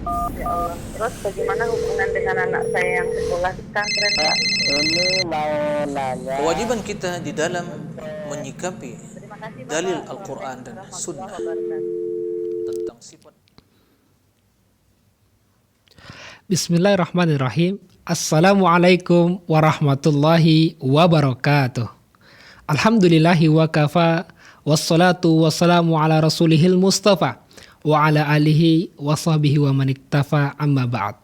Ya Allah. Terus bagaimana hubungan dengan anak saya yang sekolah di pesantren, Pak? Ini mau nanya. Kewajiban kita di dalam menyikapi Terima kasih, Bapak. dalil Al-Quran Assalamualaikum dan warahmatullahi Sunnah wabarakatuh. tentang sifat. Bismillahirrahmanirrahim. Assalamualaikum warahmatullahi wabarakatuh. Alhamdulillahi wa kafa. Wassalatu wassalamu ala rasulihil mustafa wa ala alihi wa sahbihi wa maniktafa amma ba'd.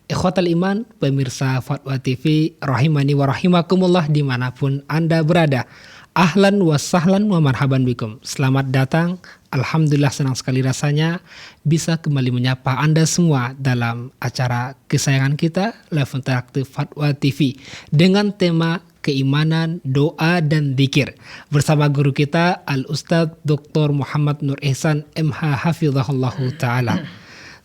Ikhwatal iman, pemirsa Fatwa TV rahimani wa rahimakumullah dimanapun Anda berada. Ahlan wa sahlan wa marhaban bikum. Selamat datang. Alhamdulillah, senang sekali rasanya bisa kembali menyapa Anda semua dalam acara kesayangan kita, Live Interaktif Fatwa TV, dengan tema keimanan, doa, dan dzikir. Bersama guru kita Al-Ustadz Dr. Muhammad Nur Ihsan MH Hafizahullahu Ta'ala.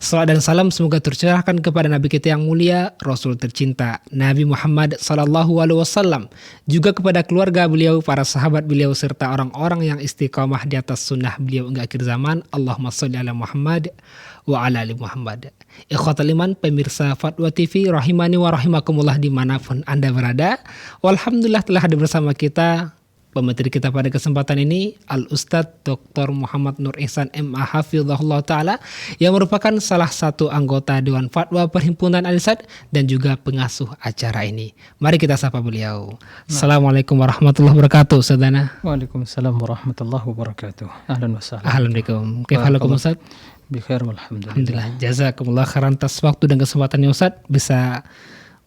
Salam dan salam semoga tercurahkan kepada Nabi kita yang mulia, Rasul tercinta Nabi Muhammad Sallallahu Alaihi Wasallam, juga kepada keluarga beliau, para sahabat beliau, serta orang-orang yang istiqamah di atas sunnah beliau hingga akhir zaman. Allahumma sholli ala Muhammad wa ala ali Muhammad. Ikhwatal iman, pemirsa Fatwa TV rahimani wa rahimakumullah dimanapun Anda berada. Walhamdulillah telah hadir bersama kita pemateri kita pada kesempatan ini, Al-Ustadz Dr. Muhammad Nur Ihsan MA Hafizahullah Ta'ala, yang merupakan salah satu anggota Dewan Fatwa Perhimpunan Al-Irsyad dan juga pengasuh acara ini. Mari kita sapa beliau. Assalamualaikum warahmatullahi wabarakatuh, Ustadzana. Waalaikumsalam warahmatullahi wabarakatuh. Ahlan wa sahlan. Assalamualaikum. Kaifahalukum Ustadz? Bikhair walhamdulillah. Alhamdulillah. Jazakumullah khairan atas waktu dan kesempatannya Ustadz bisa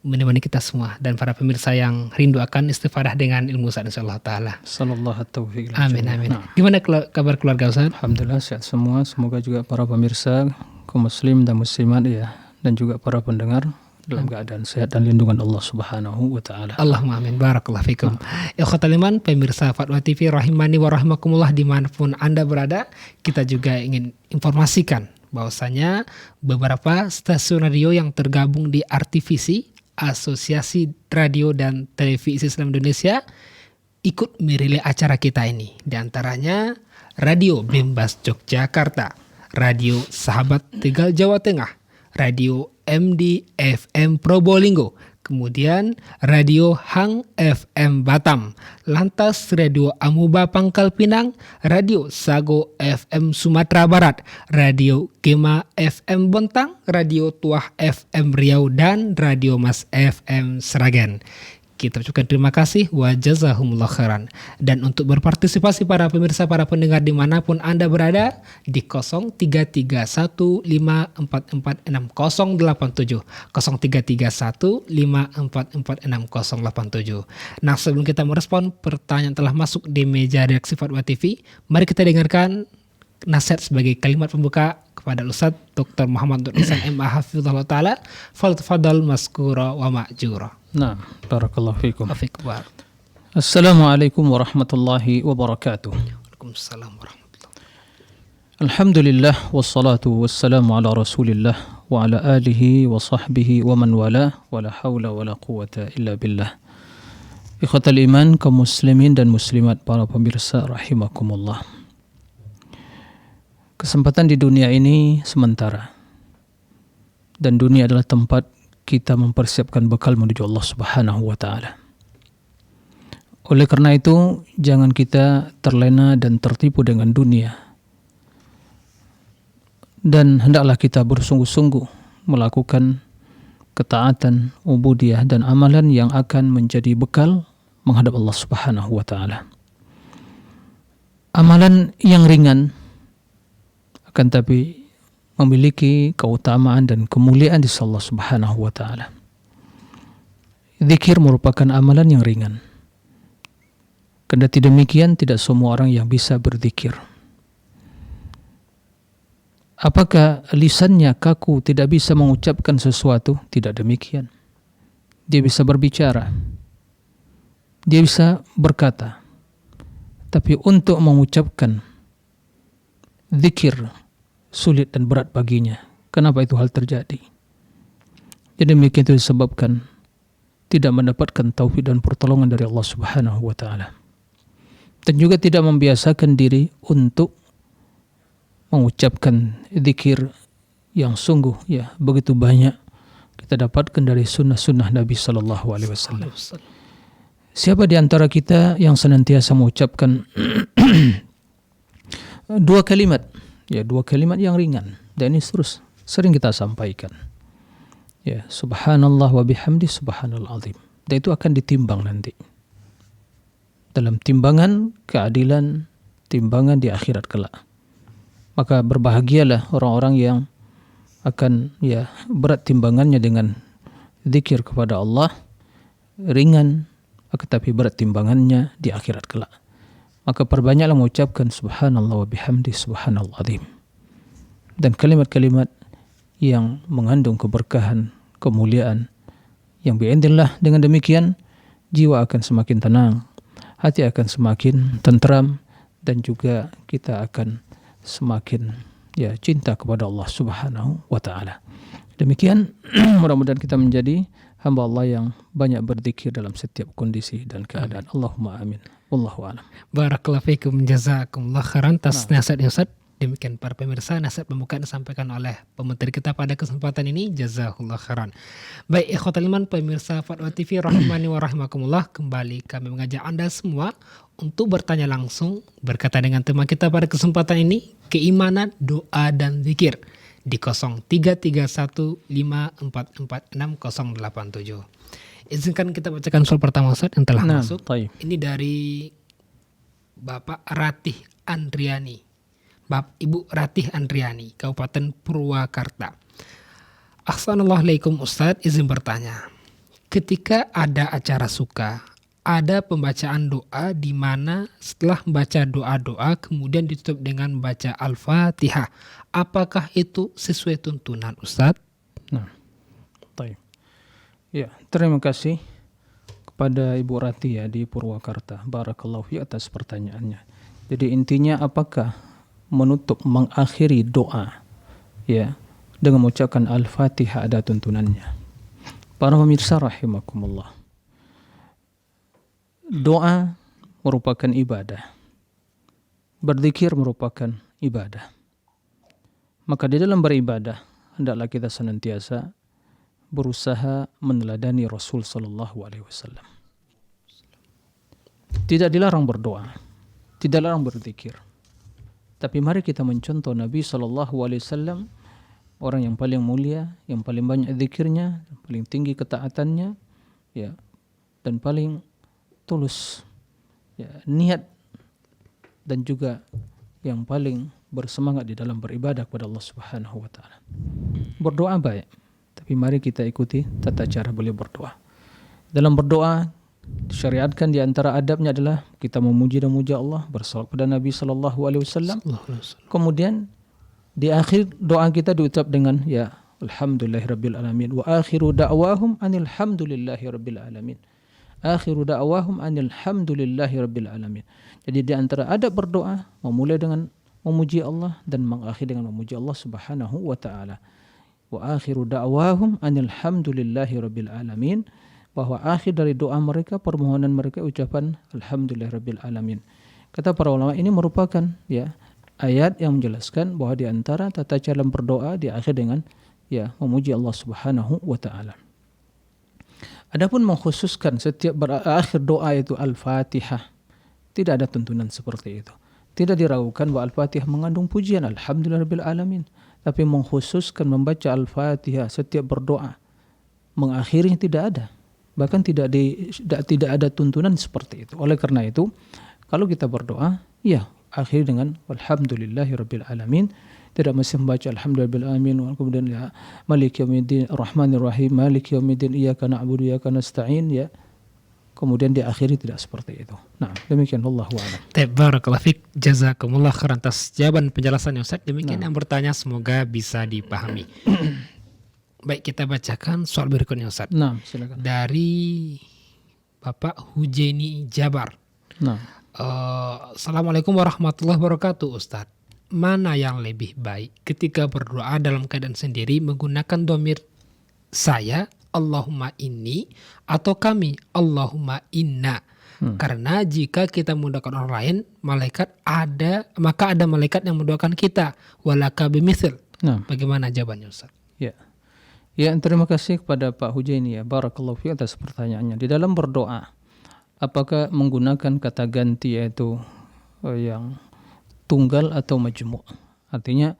menemani kita semua dan para pemirsa yang rindu akan istifadah dengan ilmu Ustaz insyaallah taala. Sallallahu taufiq. Amin amin. Gimana kabar keluarga Ustaz? Alhamdulillah sehat semua. Semoga juga para pemirsa kaum muslim dan muslimat ya, dan juga para pendengar dalam keadaan sehat dan lindungan Allah Subhanahu wa taala. Allahumma amin. Barakallahu fikum. Ikhwatal iman, pemirsa Fatwa TV rahimani wa rahimakumullah dimanapun Anda berada, kita juga ingin informasikan bahwasanya beberapa stasiun radio yang tergabung di RTVC, Asosiasi Radio dan Televisi Islam Indonesia, ikut merilai acara kita ini. Di antaranya Radio Bembas Yogyakarta, Radio Sahabat Tegal Jawa Tengah, Radio MD FM Probolinggo, kemudian Radio Hang FM Batam, lantas Radio Amuba Pangkal Pinang, Radio Sago FM Sumatera Barat, Radio Gema FM Bontang, Radio Tuah FM Riau, dan Radio Mas FM Sragen. Kita ucapkan terima kasih wa jazahumullah khairan. Dan untuk berpartisipasi para pemirsa, para pendengar dimanapun Anda berada, di 033154460087, 033154460087. Nah, sebelum kita merespon pertanyaan telah masuk di meja redaksi Fatwa TV, mari kita dengarkan nasihat sebagai kalimat pembuka kepada Ustadz Dr. Muhammad Nur Ihsan MA Hafizahullah Ta'ala. Faltafadal maskura wa ma'jura. Nah, barakallahu fikum. Afiqbar. Assalamualaikum warahmatullahi wabarakatuh. Waalaikumsalam warahmatullahi. Alhamdulillah wassalatu wassalamu ala Rasulillah wa ala alihi wa sahbihi wa man wala wa la hawla wa la quwata illa billah. Ikhwatal iman, kaum muslimin dan muslimat, para pemirsa rahimakumullah. Kesempatan di dunia ini sementara, dan dunia adalah tempat kita mempersiapkan bekal menuju Allah Subhanahu wa ta'ala. Oleh karena itu, jangan kita terlena dan tertipu dengan dunia, dan hendaklah kita bersungguh-sungguh melakukan ketaatan, ubudiyah, dan amalan yang akan menjadi bekal menghadap Allah Subhanahu wa ta'ala. Amalan yang ringan akan tapi memiliki keutamaan dan kemuliaan di sisi Allah Subhanahu wa ta'ala. Zikir merupakan amalan yang ringan. Kendati demikian, tidak semua orang yang bisa berzikir. Apakah lisannya kaku, tidak bisa mengucapkan sesuatu? Tidak demikian. Dia bisa berbicara, dia bisa berkata, tapi untuk mengucapkan zikir sulit dan berat baginya. Kenapa itu hal terjadi? Jadi demikian itu disebabkan tidak mendapatkan taufik dan pertolongan dari Allah Subhanahu wa ta'ala. Dan juga tidak membiasakan diri untuk mengucapkan zikir yang sungguh ya begitu banyak kita dapatkan dari sunnah-sunnah Nabi Sallallahu Alaihi Wasallam. Siapa di antara kita yang senantiasa mengucapkan dua kalimat yang ringan, dan ini terus sering kita sampaikan. Ya, subhanallah wa bihamdi subhanal azim. Dan itu akan ditimbang nanti. Dalam timbangan keadilan, timbangan di akhirat kelak. Maka berbahagialah orang-orang yang akan ya berat timbangannya dengan zikir kepada Allah, ringan tetapi berat timbangannya di akhirat kelak. Maka perbanyaklah mengucapkan subhanallah wa bihamdi subhanal azim. Dan kalimat-kalimat yang mengandung keberkahan, kemuliaan, yang biidznillah dengan demikian jiwa akan semakin tenang, hati akan semakin tentram, dan juga kita akan semakin ya cinta kepada Allah Subhanahu wa taala. Demikian mudah-mudahan kita menjadi hamba Allah yang banyak berzikir dalam setiap kondisi dan keadaan. Allahumma amin. Wallahu a'lam. Barakallahu fikum, jazakumullah khairan atas nasihatnya Ustaz. Demikian para pemirsa, nasihat pembukaan disampaikan oleh pemateri kita pada kesempatan ini. Jazakumullah khairan. Baik ikhwatal iman pemirsa Fatwa TV rahimani wa rahimakumullah, kembali kami mengajak Anda semua untuk bertanya langsung berkaitan dengan tema kita pada kesempatan ini, keimanan, doa dan zikir di 0371544687. Izinkan kita bacakan soal pertama Ustaz yang telah masuk. Ini dari Bapak Ratih Andriani. Ibu Ratih Andriani, Kabupaten Purwakarta. Assalamualaikum Ustadz, izin bertanya. Ketika ada acara suka, ada pembacaan doa di mana setelah membaca doa-doa kemudian ditutup dengan membaca Al-Fatihah. Apakah itu sesuai tuntunan Ustadz? Ya, terima kasih kepada Ibu Ratih ya di Purwakarta. Barakallahu fi atas pertanyaannya. Jadi intinya apakah mengakhiri doa ya dengan mengucapkan Al-Fatihah ada tuntunannya? Para pemirsa rahimakumullah, doa merupakan ibadah, berzikir merupakan ibadah. Maka di dalam beribadah hendaklah kita senantiasa berusaha meneladani Rasul sallallahu alaihi wasallam. Tidak dilarang berdoa, tidak dilarang berzikir. Tapi mari kita mencontoh Nabi SAW, orang yang paling mulia, yang paling banyak zikirnya, yang paling tinggi ketaatannya, ya, dan paling tulus ya, niat, dan juga yang paling bersemangat di dalam beribadah kepada Allah Subhanahu wa taala. Berdoa baik, tapi mari kita ikuti tata cara beliau berdoa. Dalam berdoa disyariatkan di antara adabnya adalah kita memuji dan memuja Allah, bersalawat kepada Nabi sallallahu alaihi wasallam. Kemudian di akhir doa kita diucap dengan ya alhamdulillahirabbil alamin wa akhiru da'wahum anil hamdulillahirabbil alamin. Akhiru da'wahum anil hamdulillahirabbil alamin. Jadi di antara adab berdoa memulai dengan memuji Allah dan mengakhiri dengan memuji Allah Subhanahu wa taala. Wa akhiru da'wahum anil hamdulillahirabbil alamin. Bahwa akhir dari doa mereka, permohonan mereka ucapan alhamdulillahirabbil alamin. Kata para ulama, ini merupakan ya ayat yang menjelaskan bahwa di antara tata cara berdoa di akhir dengan ya memuji Allah Subhanahu wa taala. Adapun mengkhususkan setiap berakhir doa itu Al-Fatihah, tidak ada tuntunan seperti itu. Tidak diragukan bahwa Al-Fatihah mengandung pujian alhamdulillahirabbil alamin, tapi mengkhususkan membaca Al-Fatihah setiap berdoa mengakhirinya tidak ada. Bahkan tidak ada tuntunan seperti itu. Oleh karena itu, kalau kita berdoa, ya akhir dengan alhamdulillahirabbil alamin, tidak mesti membaca alhamdulillahirabbil alamin kemudian ya maliki yaumiddin arrahmanir rahim maliki yaumiddin iyyaka na'budu wa iyyaka nasta'in ya. Kemudian diakhiri tidak seperti itu. Nah, demikian wallahu a'lam. Barakallahu fik, jazakumullah khairan atas jawaban penjelasannya Ustaz. Demikian yang bertanya semoga bisa dipahami. Baik, kita bacakan soal berikutnya Ustaz. Nah, silakan. Dari Bapak Hujeni Jabar. Nah. Assalamualaikum warahmatullahi wabarakatuh Ustaz. Mana yang lebih baik ketika berdoa dalam keadaan sendiri menggunakan dhamir saya Allahumma inni atau kami Allahumma inna? Karena jika kita mendoakan orang lain, maka ada malaikat yang mendoakan kita walaka bimithil. Nah, Bagaimana jawabannya Ustaz? ya. Ya, terima kasih kepada Pak Hujaini ya. Barakallahu fiik atas pertanyaannya. Di dalam berdoa, apakah menggunakan kata ganti yaitu yang tunggal atau majmu'? Artinya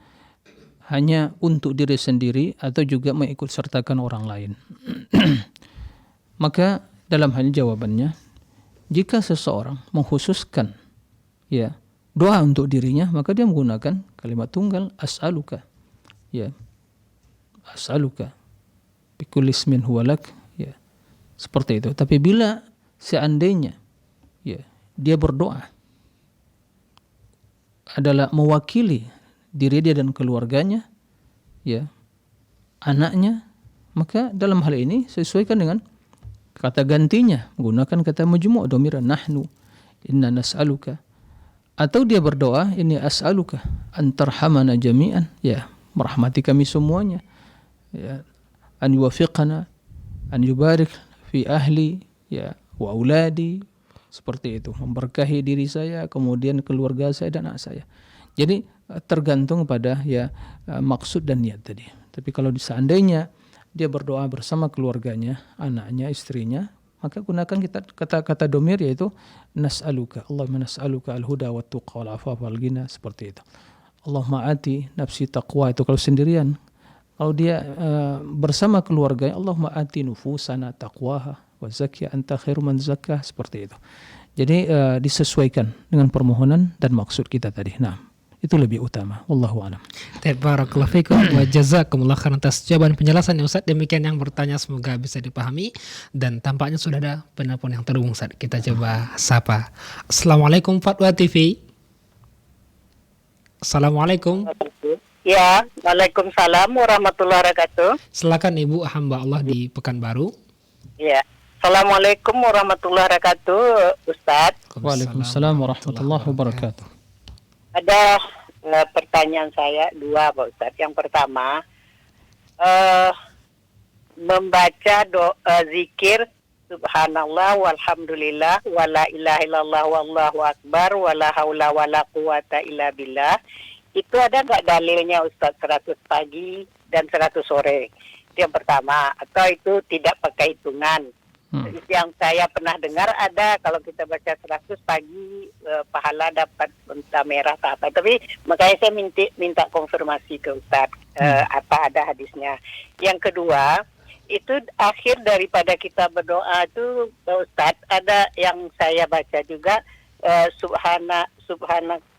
hanya untuk diri sendiri atau juga mengikut sertakan orang lain. Maka dalam hal jawabannya, jika seseorang mengkhususkan ya doa untuk dirinya, maka dia menggunakan kalimat tunggal, as'aluka. Ya. As'aluka bikulli ismin huwa lak, ya. Seperti itu. Tapi bila seandainya ya dia berdoa adalah mewakili diri dia dan keluarganya, ya, anaknya, maka dalam hal ini sesuaikan dengan kata gantinya, menggunakan kata majmu' dhamir nahnu inna nas'aluka. Atau dia berdoa, ini as'aluka antarhamana jami'an, ya, merahmati kami semuanya, ya, an yuwafiqana an yubarik fi ahli, ya, wa auladi, seperti itu, memberkahi diri saya, kemudian keluarga saya dan anak saya. Jadi tergantung pada ya maksud dan niat tadi. Tapi kalau seandainya dia berdoa bersama keluarganya, anaknya, istrinya, maka gunakan kata-kata domir yaitu nas'aluka, Allahumma nas'aluka al-huda wa tuqa wal afafa wal ghina, seperti itu. Allahumma ati nafsi taqwa, itu kalau sendirian. Kalau dia bersama keluarga, Allahumma ati nufusana taqwaha wa zakkiha anta khairu man zakkaha, seperti itu. Jadi disesuaikan dengan permohonan dan maksud kita tadi. Nah, itu lebih utama. Wallahu a'lam. Barakallahu fikum wa jazakumullah khairan atas jawaban penjelasannya Ustaz. Demikian yang bertanya semoga bisa dipahami dan tampaknya sudah ada penelpon yang terhubung Ustaz. Kita coba sapa. Assalamualaikum Fatwa TV. Assalamualaikum. Ya, Waalaikumsalam warahmatullahi wabarakatuh. Silakan Ibu, hamba Allah di Pekanbaru. Ya. Assalamualaikum warahmatullahi wabarakatuh, Ustaz. Waalaikumsalam warahmatullahi wabarakatuh. Ada pertanyaan saya dua, Pak Ustaz. Yang pertama, membaca doa zikir Subhanallah walhamdulillah wala ilaha illallah wallahu akbar wala haula wala quwata illa billah. Itu ada nggak dalilnya Ustaz, 100 pagi dan 100 sore? Itu yang pertama. Atau itu tidak pakai hitungan? Yang saya pernah dengar ada kalau kita baca 100 pagi pahala dapat unta merah atau apa. Tapi makanya saya minta konfirmasi ke Ustaz apa ada hadisnya. Yang kedua, itu akhir daripada kita berdoa itu Ustaz, ada yang saya baca juga subhana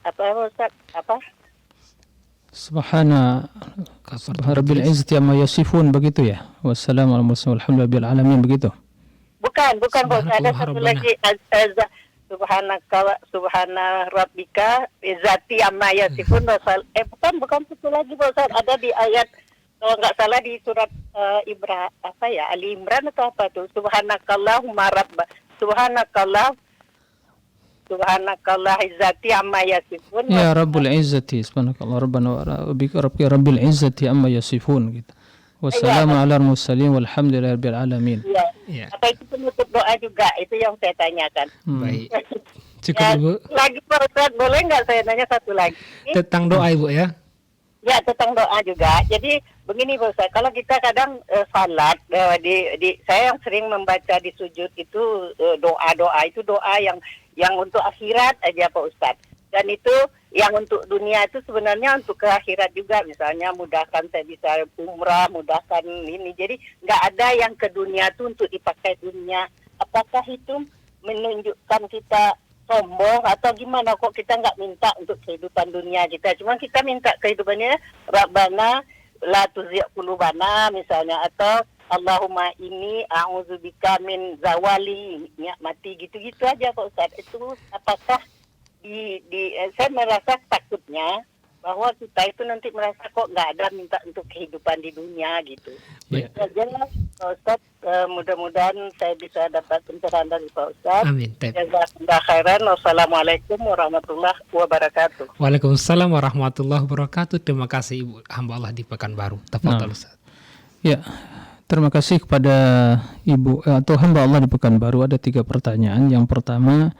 apa Ustaz? Apa? Subhana rabbil izzati amma yasifun, begitu ya. Wassalamualaikum warahmatullahi wabarakatuh, begitu. Bukan Pak Ustaz. Ada satu lagi subhana rabbika izzati amma yasifun bukan satu lagi Pak Ustaz. Ada di ayat kalau nggak salah di surat Ali Imran atau apa tuh, subhanakallah izzati amma yasifun. Ya Rabbul Izzati, subhanakallah rabbana wa bika rabbil izzati amma yasifun gitu. Wassalamu ala mursalin walhamdulillahi rabbil alamin. Ya. Apa itu penutup doa juga? Itu yang saya tanyakan. Baik. Cukup Ibu. Lagi Pak Ustaz, boleh nggak saya nanya satu lagi? Tentang doa Ibu ya. Ya, tentang doa juga. Jadi begini Pak Ustaz, kalau kita kadang salat saya yang sering membaca di sujud itu doa-doa itu doa yang untuk akhirat aja Pak Ustaz. Dan itu yang untuk dunia itu sebenarnya untuk ke akhirat juga. Misalnya mudahkan saya bisa umrah, mudahkan ini. Jadi nggak ada yang ke dunia itu untuk dipakai dunia. Apakah itu menunjukkan kita sombong atau gimana? Kok kita nggak minta untuk kehidupan dunia kita? Cuma kita minta kehidupannya Rabbana la tuzigh qulubana misalnya, atau Allahumma inni a'udzubika min zawali nikmati, gitu-gitu aja Pak Ustaz. Itu apakah saya merasa takutnya bahwa kita itu nanti merasa kok nggak ada minta untuk kehidupan di dunia gitu. Baik. Jadi Pak Ustaz, mudah-mudahan saya bisa dapat pencerahan dari Pak Ustaz. Amin. Jazakumullah khairan. Wassalamualaikum warahmatullahi wabarakatuh. Waalaikumsalam warahmatullahi wabarakatuh. Terima kasih Ibu, hamba Allah di Pekanbaru. Tafadhol Ustaz. Ya, terima kasih kepada Ibu atau hamba Allah di Pekanbaru. Ada 3 pertanyaan. Yang pertama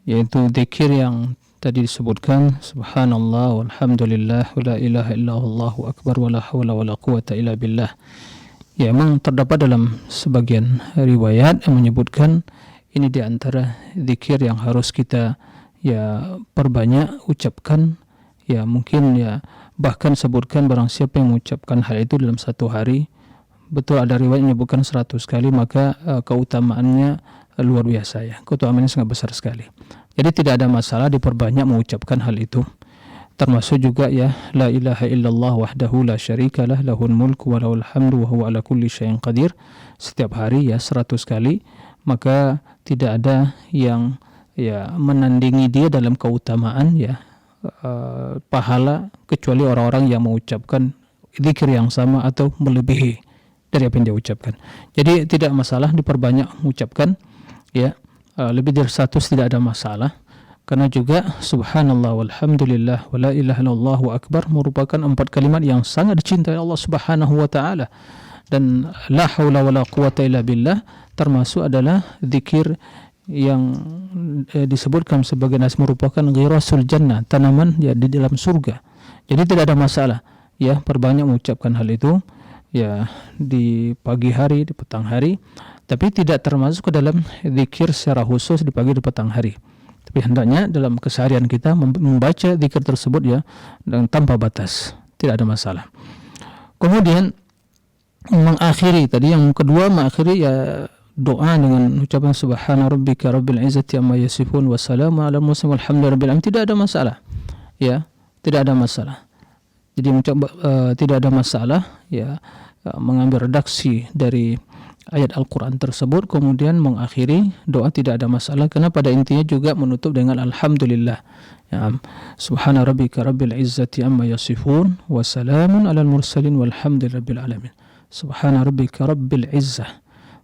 yaitu zikir yang tadi disebutkan subhanallah walhamdulillah wala ilaha illallah akbar wala haula wala quwata illa billah. Ya, memang terdapat dalam sebagian riwayat yang menyebutkan ini di antara zikir yang harus kita ya perbanyak ucapkan. Ya, mungkin ya bahkan sebutkan barang siapa yang mengucapkan hal itu dalam satu hari, betul ada riwayat menyebutkan 100 kali, maka keutamaannya luar biasa ya. Keutamaannya sangat besar sekali. Jadi tidak ada masalah diperbanyak mengucapkan hal itu. Termasuk juga ya la ilaha illallah wahdahu la syarikalah lahul mulku wa lahul hamdu wa huwa ala kulli syai'in qadir. Setiap hari ya 100 kali, maka tidak ada yang ya menandingi dia dalam keutamaan ya pahala kecuali orang-orang yang mengucapkan zikir yang sama atau melebihi dari apa yang dia ucapkan. Jadi tidak masalah diperbanyak mengucapkan ya, lebih dari 100 tidak ada masalah, karena juga subhanallah walhamdulillah wala ilaha illallah akbar merupakan 4 kalimat yang sangat dicintai Allah Subhanahu wa taala, dan la haula wala quwata illa billah termasuk adalah zikir yang disebutkan sebagai nas merupakan ghirasul jannah, tanaman ya di dalam surga. Jadi tidak ada masalah ya perbanyak mengucapkan hal itu ya di pagi hari, di petang hari, tapi tidak termasuk ke dalam zikir secara khusus di pagi di petang hari. Tapi hendaknya dalam keseharian kita membaca zikir tersebut ya dan tanpa batas, tidak ada masalah. Kemudian mengakhiri tadi yang kedua, mengakhiri ya doa dengan ucapan subhana rabbika rabbil izzati amma yasifun wa salamun alal mursalin walhamdulillahi rabbil alamin, tidak ada masalah. Ya, tidak ada masalah. Jadi tidak ada masalah ya mengambil redaksi dari ayat Al-Quran tersebut kemudian mengakhiri doa, tidak ada masalah, karena pada intinya juga menutup dengan alhamdulillah ya, subhana rabbika rabbil izzati amma yasifun wa salamun alal mursalin walhamdulillahi rabbil alamin. Subhana rabbika rabbil izzah,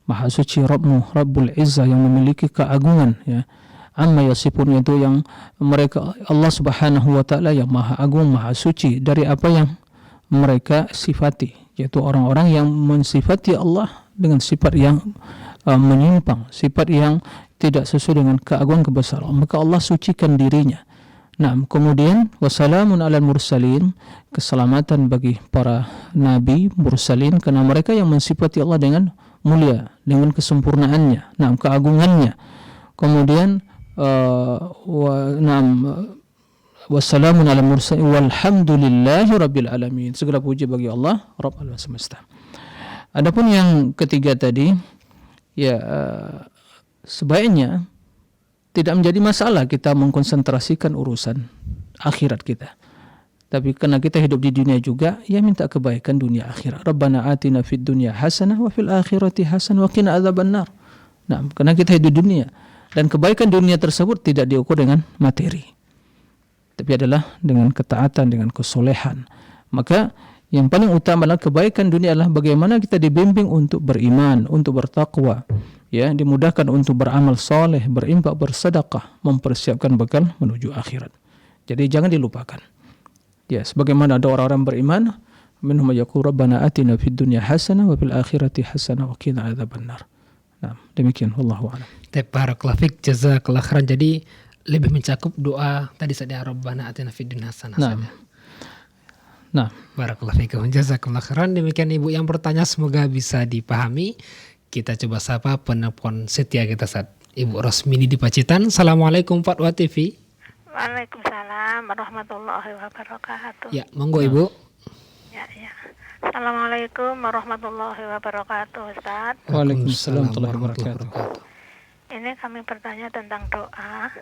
maha suci Rabbmu Rabbul Izzah yang memiliki keagungan ya, amma yasifun itu yang mereka Allah Subhanahu wa taala yang maha agung maha suci dari apa yang mereka sifati, yaitu orang-orang yang mensifati Allah dengan sifat yang menyimpang, sifat yang tidak sesuai dengan keagungan kebesaran, maka Allah sucikan dirinya. Nah, kemudian wassalamun alal mursalin, keselamatan bagi para nabi mursalin, karena mereka yang mensifati Allah dengan mulia, dengan kesempurnaannya, nah keagungannya. Kemudian wassalamun ala mursalin walhamdulillahi rabbil alamin, segala puji bagi Allah Rabb alam semesta. Adapun yang ketiga tadi ya sebaiknya tidak menjadi masalah kita mengkonsentrasikan urusan akhirat kita, tapi karena kita hidup di dunia juga ya minta kebaikan dunia akhirat. Rabbana atina fid dunya hasanah wa fil akhirati hasanah wa qina adzabannar. Nah, karena kita hidup di dunia dan kebaikan dunia tersebut tidak diukur dengan materi, tapi adalah dengan ketaatan, dengan kesolehan. Maka yang paling utama adalah kebaikan dunia adalah bagaimana kita dibimbing untuk beriman, untuk bertakwa, ya, dimudahkan untuk beramal soleh, berinfak, bersedekah, mempersiapkan bekal menuju akhirat. Jadi jangan dilupakan. Ya, sebagaimana ada orang-orang beriman, minhum yaqulu rabbana atina fid dunya hasanah wa fil akhirati hasanah wa qina adzabannar. Nah, demikian wallahu a'lam. Barakallahu fik, jazakallahu khairan. Jadi lebih mencakup doa tadi saja rabbana atina fid dunya hasanah. Nah, barakallahu fikum, jazakallahu khairan. Demikian Ibu yang bertanya, semoga bisa dipahami. Kita coba sapa penelpon setia kita saat Ibu Rosmini di Pacitan. Assalamualaikum Fatwa TV. Waalaikumsalam warahmatullahi wabarakatuh. Ya, monggo Ibu. Ya. Assalamualaikum warahmatullahi wabarakatuh, Ustaz. Waalaikumsalam warahmatullahi wabarakatuh. Ini kami bertanya tentang doa.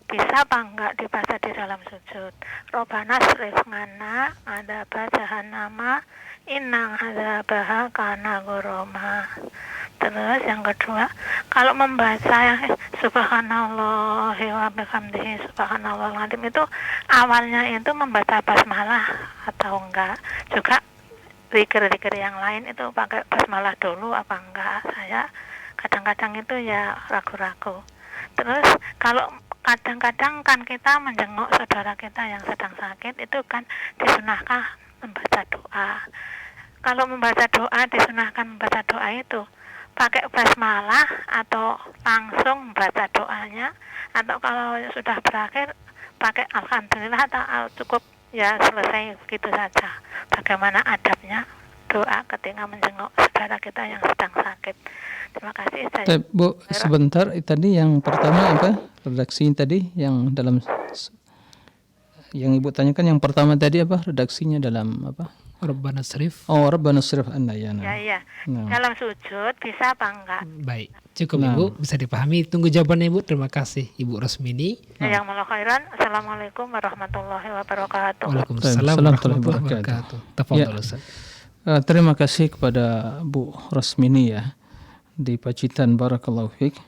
Bisa apa enggak dibaca di dalam sujud? Robbana srif ngana adaba jahannama innang adzabaha kana ghurama. Terus yang kedua, kalau membaca subhanallah wa bihamdihi subhanallahul azim itu awalnya itu membaca basmalah atau enggak? Juga zikir-zikir yang lain itu pakai basmalah dulu apa enggak? Saya kadang-kadang itu ya ragu-ragu. Terus kalau kadang-kadang kan kita menjenguk saudara kita yang sedang sakit, itu kan disunahkan membaca doa. Kalau membaca doa, disunahkan membaca doa itu pakai basmalah atau langsung membaca doanya, atau kalau sudah berakhir pakai alhamdulillah atau cukup ya selesai begitu saja? Bagaimana adabnya doa ketika menjenguk saudara kita yang sedang sakit? Terima kasih. Bu, sebentar, tadi yang pertama apa? Redaksi tadi yang dalam yang Ibu tanyakan yang pertama tadi apa? Redaksinya dalam apa? Rabbana srif. Oh, Rabbana srif anna ya. Ya. Dalam sujud bisa apa enggak? Baik, cukup Ibu, bisa dipahami. Tunggu jawabannya Ibu. Terima kasih Ibu Rosmini. Yang malah khairan. Assalamualaikum warahmatullahi wabarakatuh. Waalaikumsalam warahmatullahi wabarakatuh. Tafadhol Ustaz. Terima kasih kepada Bu Rosmini ya di Pacitan, barakallahu fiik.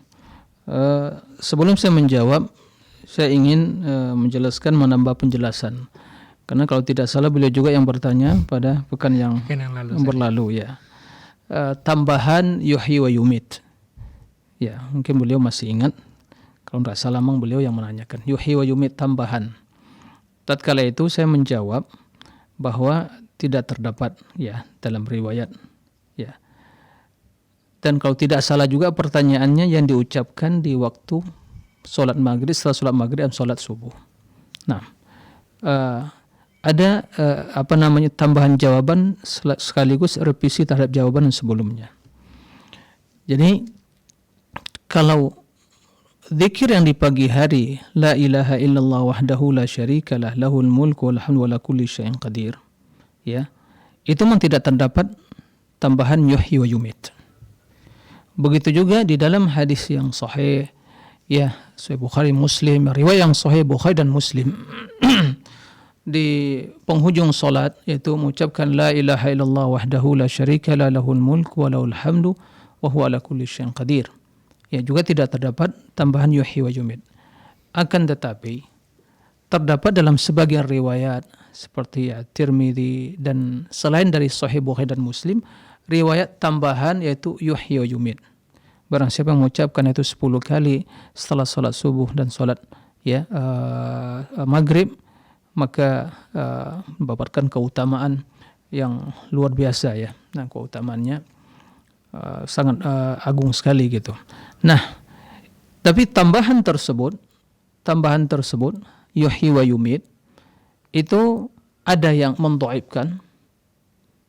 Sebelum saya menjawab, saya ingin menjelaskan, menambah penjelasan. Karena kalau tidak salah beliau juga yang bertanya pada pekan yang berlalu ya. Tambahan yuhyi wa yumit. Ya, mungkin beliau masih ingat. Kalau tidak salah memang beliau yang menanyakan. Yuhyi wa yumit, tambahan. Tatkala itu saya menjawab bahwa tidak terdapat ya dalam riwayat ya. Dan kalau tidak salah juga pertanyaannya yang diucapkan di waktu sholat maghrib, setelah sholat maghrib dan sholat subuh. Nah, ada tambahan jawaban sekaligus revisi terhadap jawaban yang sebelumnya. Jadi kalau zikir yang di pagi hari, la ilaha illallah wahdahu la syarikalah lahul mulku wal hamdu wa la kulli syai'in qadir, ya, itu memang tidak terdapat tambahan yuhyi wa yumit. Begitu juga di dalam hadis yang sahih ya, Sahih Bukhari Muslim, riwayat yang sahih Bukhari dan Muslim di penghujung salat yaitu mengucapkan la ilaha illallah wahdahu la syarikalah lahul mulku wa lahul hamdu wa huwa ala kulli syai'in qadir. Ya, juga tidak terdapat tambahan yuhyi wa yumit. Akan tetapi terdapat dalam sebagian riwayat seperti ya Tirmidzi dan selain dari Sahih Bukhari dan Muslim, riwayat tambahan yaitu yuhyi wa yumit. Barang siapa yang mengucapkan itu 10 kali setelah salat subuh dan salat ya maghrib, maka mendapatkan keutamaan yang luar biasa ya. Nah, keutamaannya sangat agung sekali gitu. Nah, tapi tambahan tersebut yuhyi wa yumit itu ada yang mendhaifkan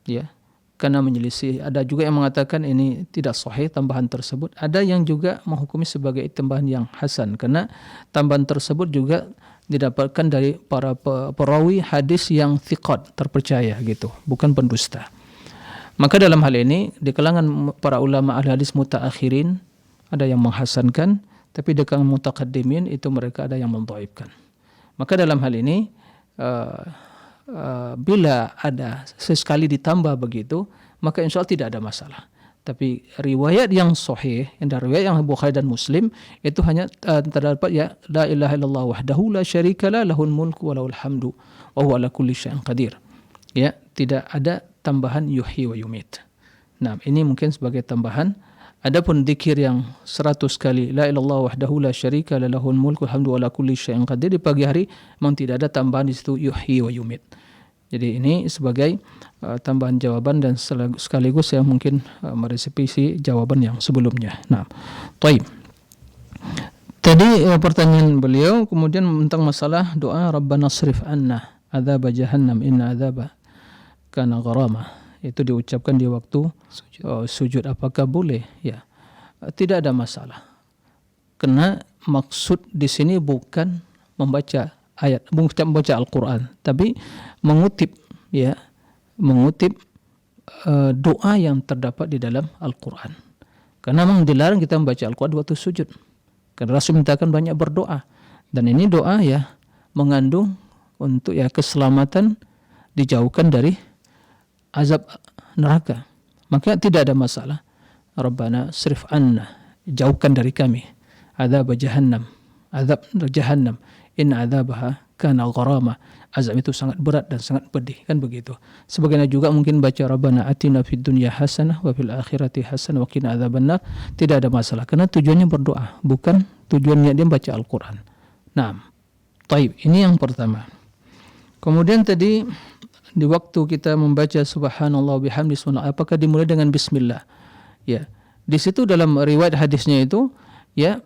ya, karena menyelisih. Ada juga yang mengatakan ini tidak sahih tambahan tersebut. Ada yang juga menghukumi sebagai tambahan yang hasan, karena tambahan tersebut juga didapatkan dari para perawi hadis yang thiqat, terpercaya gitu, bukan pendusta. Maka dalam hal ini di kalangan para ulama ahli hadis mutaakhirin ada yang menghasankan, tapi di kalangan mutaqaddimin itu mereka ada yang mendhaifkan. Maka dalam hal ini bila ada sesekali ditambah begitu, maka insya Allah tidak ada masalah. Tapi riwayat yang sahih, riwayat yang Bukhari dan Muslim itu hanya terdapat ya la ilaha illallah wahdahu la syarikalah lahul mulku wa lahul hamdu wa huwa ala kulli syai'in qadir. Ya, tidak ada tambahan yuhyi wa yumit. Nah, ini mungkin sebagai tambahan. Adapun zikir yang 100 kali la ilallah wahdahu la syarikalah lahul mulku wal hamdu wa ala kulli syai'in qadir di pagi hari memang tidak ada tambahan di situ yuhyi wa yumit. Jadi ini sebagai tambahan jawaban dan sekaligus yang mungkin merevisi jawaban yang sebelumnya. Nah, baik. Tadi pertanyaan beliau kemudian tentang masalah doa Rabbana srif anna adzab jahannam inna adzaba kana gharama. Itu diucapkan di waktu sujud. Apakah boleh? Ya. Tidak ada masalah. Karena maksud di sini bukan membaca ayat, bukan membaca Al-Qur'an, tapi mengutip doa yang terdapat di dalam Al-Qur'an. Karena memang dilarang kita membaca Al-Qur'an waktu sujud. Karena Rasul mintakan banyak berdoa. Dan ini doa ya mengandung untuk ya keselamatan, dijauhkan dari azab neraka. Maka tidak ada masalah. Rabbana srif anna, jauhkan dari kami azab jahannam, azab jahannam, inna azabaha kana gharama. Azab itu sangat berat dan sangat pedih, kan begitu. Sebagaimana juga mungkin baca Rabbana atina fid dunya hasanah wa fil akhirati hasanah wa qina adzabannar. Tidak ada masalah karena tujuannya berdoa, bukan tujuannya dia baca Al-Qur'an. Nah, taib, ini yang pertama. Kemudian tadi di waktu kita membaca subhanallah bihamdi subhanallah, apakah dimulai dengan bismillah? Ya. Di situ dalam riwayat hadisnya itu ya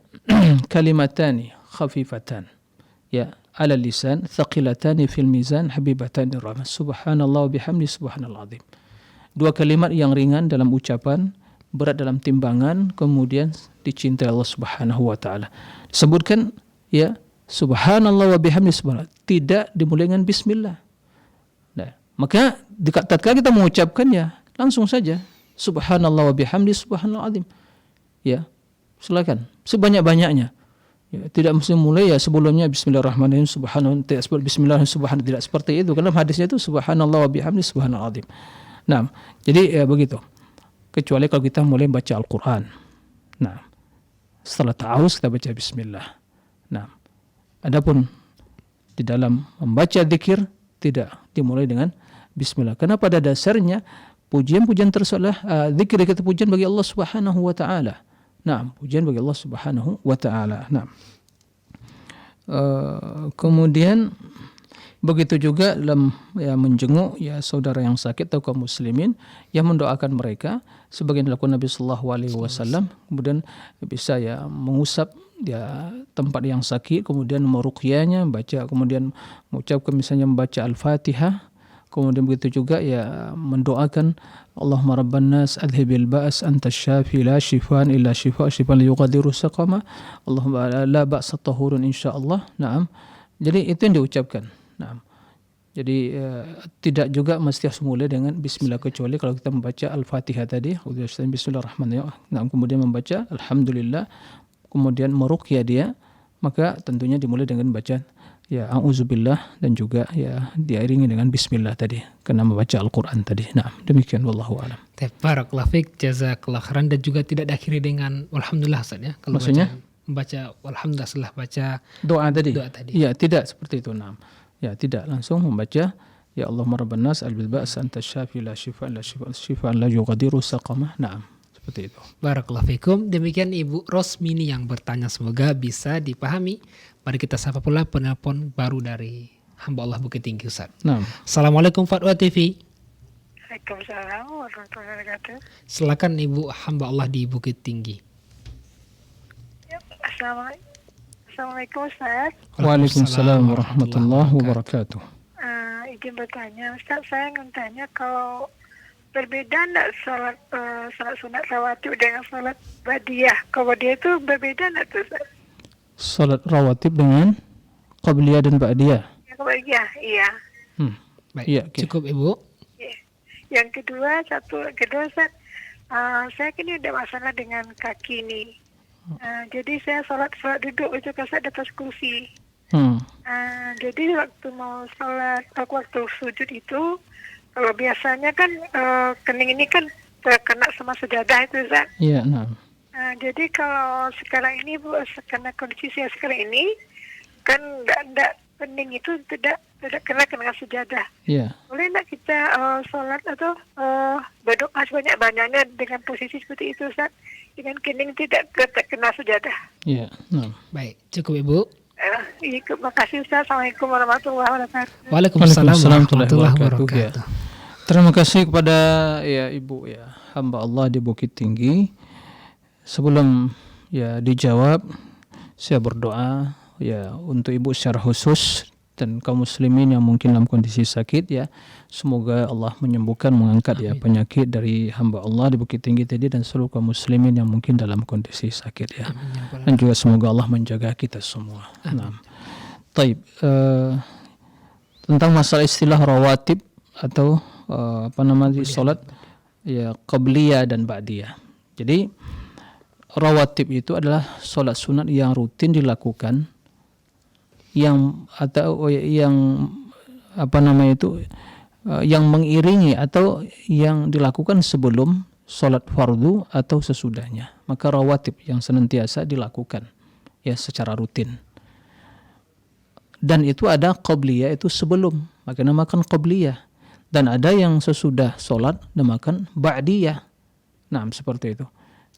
kalimatani khafifatan. Ya, 'ala lisan, thaqilatani fil mizan, habibatani rahman. Subhanallah wa bihamdi subhanal azim. Dua kalimat yang ringan dalam ucapan, berat dalam timbangan, kemudian dicintai Allah Subhanahu wa taala. Disebutkan ya, subhanallah wa bihamdi subhanallah, tidak dimulai dengan bismillah. Nah, maka tatkala kita mengucapkannya, langsung saja subhanallah wa bihamdi subhanal azim. Ya, silakan sebanyak-banyaknya. Ya, tidak mesti mulai ya sebelumnya bismillahirrahmanirrahim subhanallah, tidak seperti bismillahirrahmanirrahim subhanallah, tidak seperti itu. Karena hadisnya itu subhanallah wa bihamdi subhanal azim. Nah, jadi ya begitu. Kecuali kalau kita mulai baca Al-Quran. Nah, setelah ta'awuz kita baca bismillah. Nah, adapun di dalam membaca zikir tidak dimulai dengan bismillah. Karena pada dasarnya pujian-pujian tersebut zikir kita pujian bagi Allah Subhanahu wa taala. Nah, pujian bagi Allah Subhanahu wa taala. Nah, kemudian begitu juga dalam ya menjenguk ya saudara yang sakit atau kaum muslimin, yang mendoakan mereka sebagian dilakukan Nabi sallallahu alaihi wasallam, kemudian bisa ya mengusap ya tempat yang sakit, kemudian meruqyahnya, baca, kemudian mengucapkan misalnya membaca Al-Fatihah, kemudian begitu juga ya mendoakan Allahumma rabban nas adhibil ba's anta syafi la shifaan illa shifa shifaan la yughadiru saqama Allahumma la ba'sa tahurun insyaallah. Naam. Jadi itu yang diucapkan. Nah, jadi tidak juga mesti harus mulai dengan bismillah, kecuali kalau kita membaca Al-Fatihah tadi, bismillahirrahmanirrahim. Nah, kemudian membaca alhamdulillah, kemudian meruqyah dia, maka tentunya dimulai dengan bacaan ya auzubillah dan juga ya diiringi dengan bismillah tadi karena membaca Al-Qur'an tadi. Nah, demikian wallahu a'lam. Barakallahu fiik, jazakallahu khairan, dan juga tidak diakhiri dengan alhamdulillah Ustaz ya. Kalau maksudnya membaca alhamdulillah setelah baca doa tadi. Ya, tidak seperti itu. Nah. Ya, tidak langsung membaca ya Allahumma rabban nas al ba's anta syafi la shifa la shifa la yughadiru saqama. Naam, seperti itu. Barakallahu fikum. Demikian Ibu Rosmini yang bertanya, semoga bisa dipahami. Mari kita sapa pula penelpon baru dari hamba Allah Bukit Tinggi, Ustaz. Naam. Assalamualaikum Fatwa TV. Waalaikumsalam warahmatullahi wabarakatuh. Silakan Ibu hamba Allah di Bukit Tinggi. Assalamualaikum Ustaz. Waalaikumsalam warahmatullahi wabarakatuh. Izin bertanya Ustaz, saya ingin tanya kalau berbeda enggak salat sunat rawatib dengan salat ba'diyah? Kalau ba'diyah itu berbeda enggak tuh Ustaz? Salat rawatib dengan qabliyah dan ba'diyah. Yang ba'diyah, iya. Baik, iya, okay. Cukup Ibu. Yeah. Yang kedua Ustaz, saya kini ada masalah dengan kaki nih. Jadi saya sholat duduk itu kan saya atas kursi. Jadi waktu mau sholat, waktu sujud itu, kalau biasanya kan kening ini kan terkena sama sejadah itu Ustaz. Iya, nah. Jadi kalau sekarang ini Bu, karena kondisi saya sekarang ini kan enggak kening itu tidak kena sejadah. Iya. Boleh enggak kita sholat atau berdoa sebanyak-banyaknya dengan posisi seperti itu Ustaz? Dengan kening tidak kena sejadah. Iya. Nah. Baik, cukup Ibu. Terima kasih Ustaz. Assalamualaikum warahmatullahi wabarakatuh. Waalaikumsalam warahmatullahi wabarakatuh. Terima kasih kepada ya Ibu ya hamba Allah di Bukit Tinggi. Sebelum ya dijawab, saya berdoa ya untuk Ibu secara khusus dan kaum muslimin yang mungkin dalam kondisi sakit ya, semoga Allah menyembuhkan, mengangkat ya penyakit dari hamba Allah di Bukit Tinggi tadi dan seluruh kaum muslimin yang mungkin dalam kondisi sakit ya. Dan juga semoga Allah menjaga kita semua. Nah, taib, tentang masalah istilah rawatib atau salat ya qabliyah dan ba'diyah. Jadi rawatib itu adalah salat sunat yang rutin dilakukan, yang mengiringi atau yang dilakukan sebelum sholat fardu atau sesudahnya. Maka rawatib yang senantiasa dilakukan ya secara rutin. Dan itu ada qabliyah, itu sebelum, maka namakan qabliyah. Dan ada yang sesudah sholat namakan ba'diyah. Nah, seperti itu.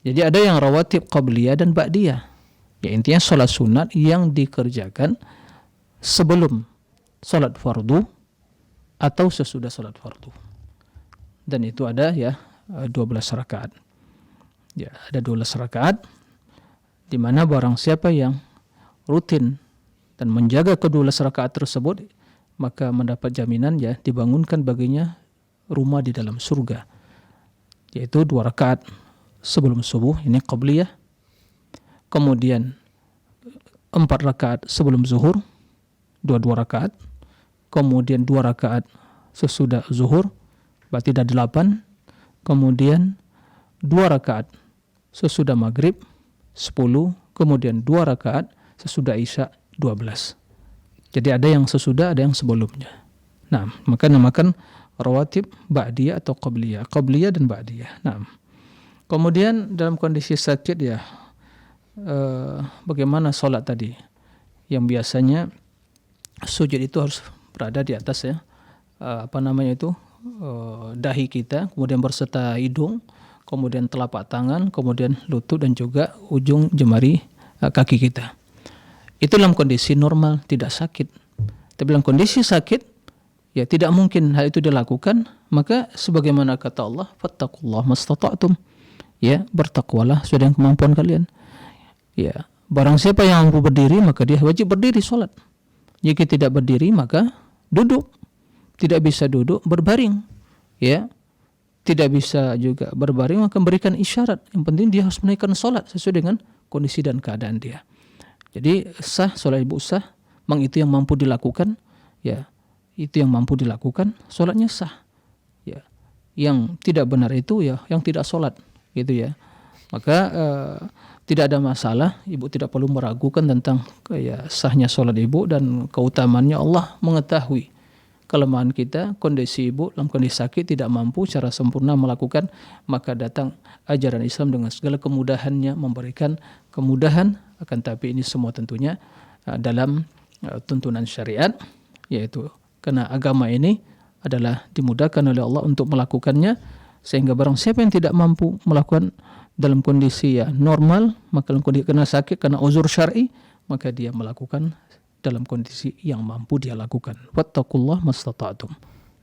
Jadi ada yang rawatib qabliyah dan ba'diyah. Ya intinya sholat sunat yang dikerjakan sebelum sholat fardu atau sesudah sholat fardu. Dan itu ada ya 12 rakaat. Ya, ada 12 rakaat di mana barang siapa yang rutin dan menjaga kedua rakaat tersebut, maka mendapat jaminan ya dibangunkan baginya rumah di dalam surga, yaitu 2 rakaat sebelum subuh, ini qabliyah, kemudian 4 rakaat sebelum zuhur, 2 rakaat, kemudian 2 rakaat sesudah zuhur, berarti ada 8, kemudian 2 rakaat sesudah maghrib, 10, kemudian 2 rakaat sesudah isya, 12. Jadi ada yang sesudah, ada yang sebelumnya. Nah, maka namakan rawatib ba'diyah atau qabliyah. Qabliyah dan ba'diyah. Nah, kemudian dalam kondisi sakit ya, bagaimana sholat tadi? Yang biasanya sujud itu harus berada di atas ya, dahi kita, kemudian berserta hidung, kemudian telapak tangan, kemudian lutut dan juga ujung jemari kaki kita. Itu dalam kondisi normal, tidak sakit. Tapi dalam kondisi sakit, ya tidak mungkin hal itu dilakukan, maka sebagaimana kata Allah, fattaqullaha mastata'tum. Ya, bertakwalah sesuai dengan kemampuan kalian. Ya, barang siapa yang mampu berdiri, maka dia wajib berdiri sholat. Jika tidak berdiri, maka duduk. Tidak bisa duduk, berbaring. Ya, tidak bisa juga berbaring, maka berikan isyarat. Yang penting dia harus menaikkan sholat sesuai dengan kondisi dan keadaan dia. Jadi sah, sholat ibu sah, memang itu yang mampu dilakukan, ya itu yang mampu dilakukan, sholatnya sah. Ya, yang tidak benar itu ya yang tidak sholat, gitu ya. Maka tidak ada masalah, ibu tidak perlu meragukan tentang sahnya sholat ibu dan keutamannya. Allah mengetahui kelemahan kita, kondisi ibu dalam kondisi sakit tidak mampu secara sempurna melakukan, maka datang ajaran Islam dengan segala kemudahannya, memberikan kemudahan. Akan tapi ini semua tentunya dalam tuntunan syariat, yaitu karena agama ini adalah dimudahkan oleh Allah untuk melakukannya, sehingga barang siapa yang tidak mampu melakukan dalam kondisi ya normal, maka dalam kondisi kena sakit, karena uzur syar'i, maka dia melakukan dalam kondisi yang mampu dia lakukan. Wattaqullaha mastata'tum.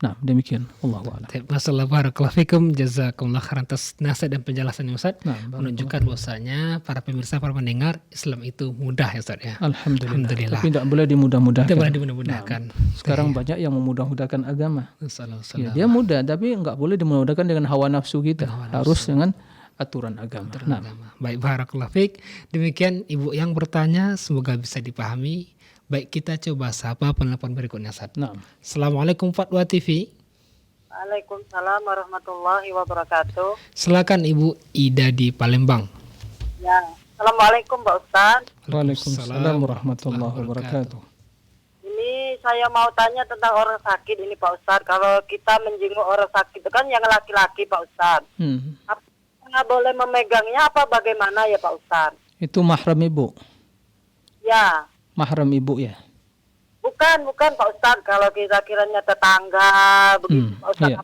Nah, demikian. Allahu a'lam. Masalah barakallahu fikum, jazakumullah khairan atas nasihat dan penjelasannya Ustaz. Menunjukkan bahwasanya para pemirsa, para pendengar, Islam itu mudah ya Ustaz ya. Alhamdulillah. Tapi tidak boleh dimudah-mudahkan. Tidak boleh dimudah-mudahkan. Sekarang banyak yang memudah-mudahkan agama. Ya, dia mudah, tapi enggak boleh dimudah-mudahkan dengan hawa nafsu kita. Harus dengan aturan agama. Baik, barakallahu fik. Demikian Ibu yang bertanya, semoga bisa dipahami. Baik, kita coba sapa penelpon berikutnya Ustaz. Assalamualaikum Fatwa TV. Waalaikumsalam warahmatullahi wabarakatuh. Silakan Ibu Ida di Palembang. Ya, assalamualaikum Pak Ustaz. Waalaikumsalam warahmatullahi wabarakatuh. Ini saya mau tanya tentang orang sakit ini Pak Ustaz. Kalau kita menjenguk orang sakit itu kan yang laki-laki Pak Ustaz. Apakah boleh memegangnya apa bagaimana ya Pak Ustaz? Itu mahram ibu. Ya. Mahram ibu ya? Bukan Pak Ustaz. Kalau kita kiranya tetangga begitu Pak Ustaz. Iya.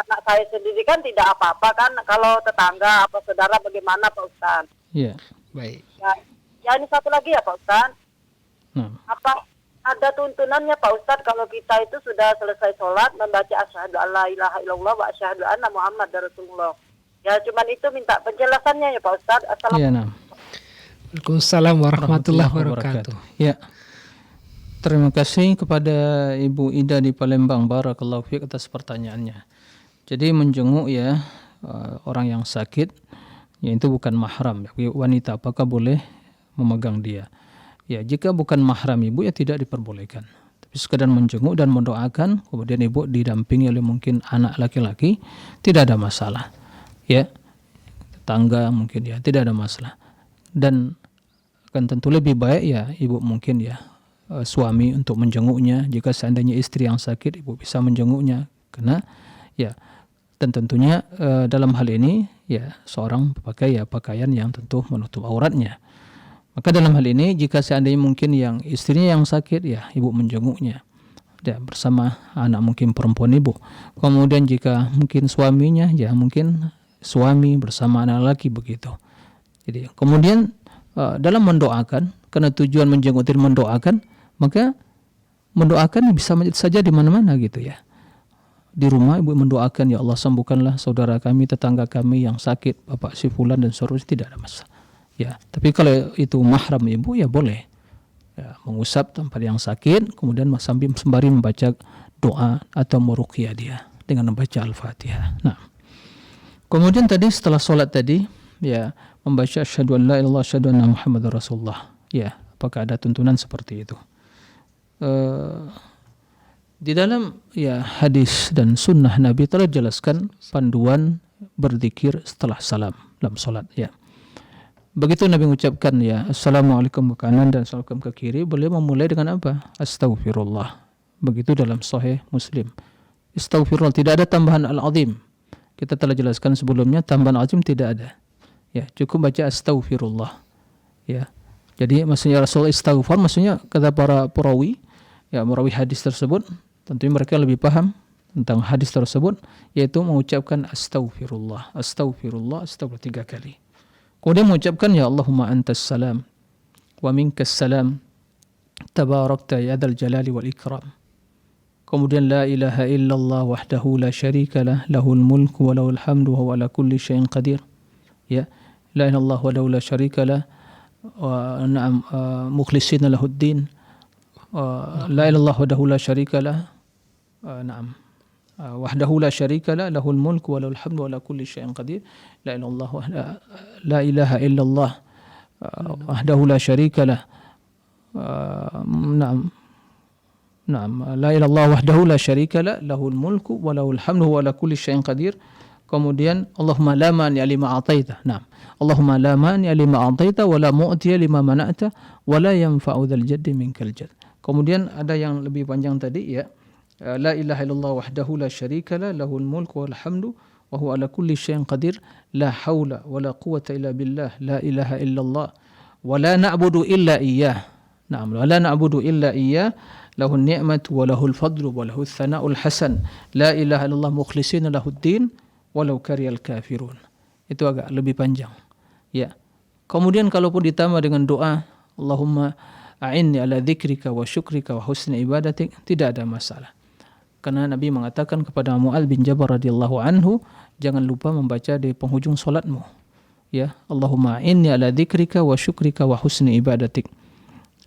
Anak saya sendiri kan tidak apa-apa kan. Kalau tetangga apa saudara bagaimana Pak Ustaz? Iya. Baik. Ya ini satu lagi ya Pak Ustaz. Apa ada tuntunannya Pak Ustaz kalau kita itu sudah selesai sholat membaca asyhadu alla ilaha illallah wa asyhadu anna muhammadar rasulullah. Ya cuman itu minta penjelasannya ya Pak Ustaz. Assalamualaikum. Iya, Waalaikumsalam warahmatullahi wabarakatuh. Ya. Terima kasih kepada Ibu Ida di Palembang. Barakallahu fiik atas pertanyaannya. Jadi menjenguk ya orang yang sakit, ya itu bukan mahram. Wanita apakah boleh memegang dia? Ya, jika bukan mahram ibu ya tidak diperbolehkan. Tapi sekadar menjenguk dan mendoakan, kemudian ibu didampingi oleh mungkin anak laki-laki, tidak ada masalah. Ya, tetangga mungkin ya tidak ada masalah. Dan akan tentu lebih baik ya ibu mungkin ya suami untuk menjenguknya. Jika seandainya istri yang sakit, ibu bisa menjenguknya. Karena ya dan tentunya dalam hal ini ya seorang pakai ya pakaian yang tentu menutup auratnya. Maka dalam hal ini jika seandainya mungkin yang istrinya yang sakit ya ibu menjenguknya ya, bersama anak mungkin perempuan ibu. Kemudian jika mungkin suaminya ya mungkin suami bersama anak laki begitu. Jadi kemudian dalam mendoakan, karena tujuan menjenguk dan mendoakan, maka mendoakan bisa saja di mana-mana gitu ya. Di rumah ibu mendoakan, ya Allah sembuhkanlah saudara kami, tetangga kami yang sakit, bapak si fulan dan seterusnya, tidak ada masalah. Ya, tapi kalau itu mahram ibu ya boleh. ya, mengusap tempat yang sakit, kemudian sambil sembari membaca doa atau meruqyah dia dengan membaca Al-Fatihah. Nah, kemudian tadi setelah solat tadi, ya, membaca asyhadu an la ilaha illallah asyhadu anna muhammadar rasulullah. Ya, apakah ada tuntunan seperti itu? Di dalam ya hadis dan sunnah Nabi telah jelaskan panduan berzikir setelah salam dalam solat. Ya, begitu Nabi mengucapkan ya assalamualaikum ke kanan dan assalamualaikum ke kiri, beliau memulai dengan apa? Astaghfirullah. Begitu dalam Sahih Muslim. Astaghfirullah, tidak ada tambahan al-azim. Kita telah jelaskan sebelumnya tambahan azim tidak ada. Ya, cukup baca astaghfirullah. Ya. Jadi maksudnya Rasul istighfar, maksudnya kata para perawi, ya merawi hadis tersebut, tentunya mereka lebih paham tentang hadis tersebut, yaitu mengucapkan astaghfirullah, astaghfirullah, astaghfirullah 3 kali. Kemudian mengucapkan ya Allahumma antas salam wa minkas salam tabarakta ya dzal jalali wal ikram. Kemudian la ilaha illallah wahdahu la syarika lah, lahul mulku wa lahul hamdu wa huwa ala kulli syai'in qadir. Ya, la ilaha illallah wahdahu la syarika lah wa na'am mukhlishina lahuddin. La ilaha illallah wahdahu la syarika lah. Na'am. Wahdahu la syarika lah, lahul mulku wa lahul hamdu wa ala kulli syai'in qadir. La ilaha illallah wahdahu la syarika lah. Na'am. Naam, la ilaha illallah wahdahu la syarika la, lahul mulku wa lahul hamdu wa ala kulli syai'in qadir. Kemudian Allahumma la mani'a lima a'taita. Naam. Allahumma la mani'a lima a'taita wa la mu'tiya lima mana'ta wa la yanfa'u dzal jaddi minkal jadd. Kemudian ada yang lebih panjang tadi ya. La ilaha illallah wahdahu la syarika la, lahul mulku wal hamdu wa huwa ala kulli syai'in qadir. La haula wa la quwwata illa billah. La ilaha illallah wa la na'budu illa iyyah. Naam, wa la na'budu illa iyyah. Lahun ni'matu wa lahul fadlu wa lahul thana'ul hasan. La ilaha illallah mukhlishina lahuddin walau kariyal kafirun. Itu agak lebih panjang. Ya. Kemudian kalaupun ditambah dengan doa Allahumma a'inni ala dzikrika wa syukrika wa husni ibadatik, tidak ada masalah. Karena Nabi mengatakan kepada Mu'adz bin Jabal radhiyallahu anhu, jangan lupa membaca di penghujung salatmu. Ya, Allahumma a'inni ala dzikrika wa syukrika wa husni ibadatik.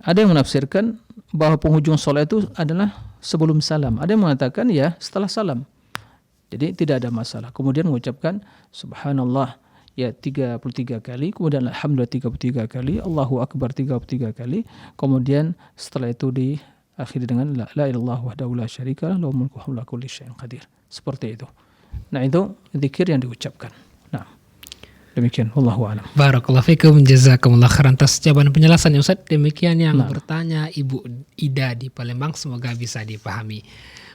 Ada yang menafsirkan bahwa penghujung salat itu adalah sebelum salam. Ada yang mengatakan ya setelah salam. Jadi tidak ada masalah. Kemudian mengucapkan subhanallah ya 33 kali, kemudian alhamdulillah 33 kali, Allahu akbar 33 kali. Kemudian setelah itu diakhiri dengan la ilaha illallah wahdahu la syarika lah, lahul mulku wa huwa ala kulli syai'in qadir. Seperti itu. Nah, itu zikir yang diucapkan. Nah, demikian, wallahu a'lam. Barakallahu fikum, jazakumullah khairan atas jawaban penjelasannya Ustaz. Demikian yang bertanya Ibu Ida di Palembang, semoga bisa dipahami.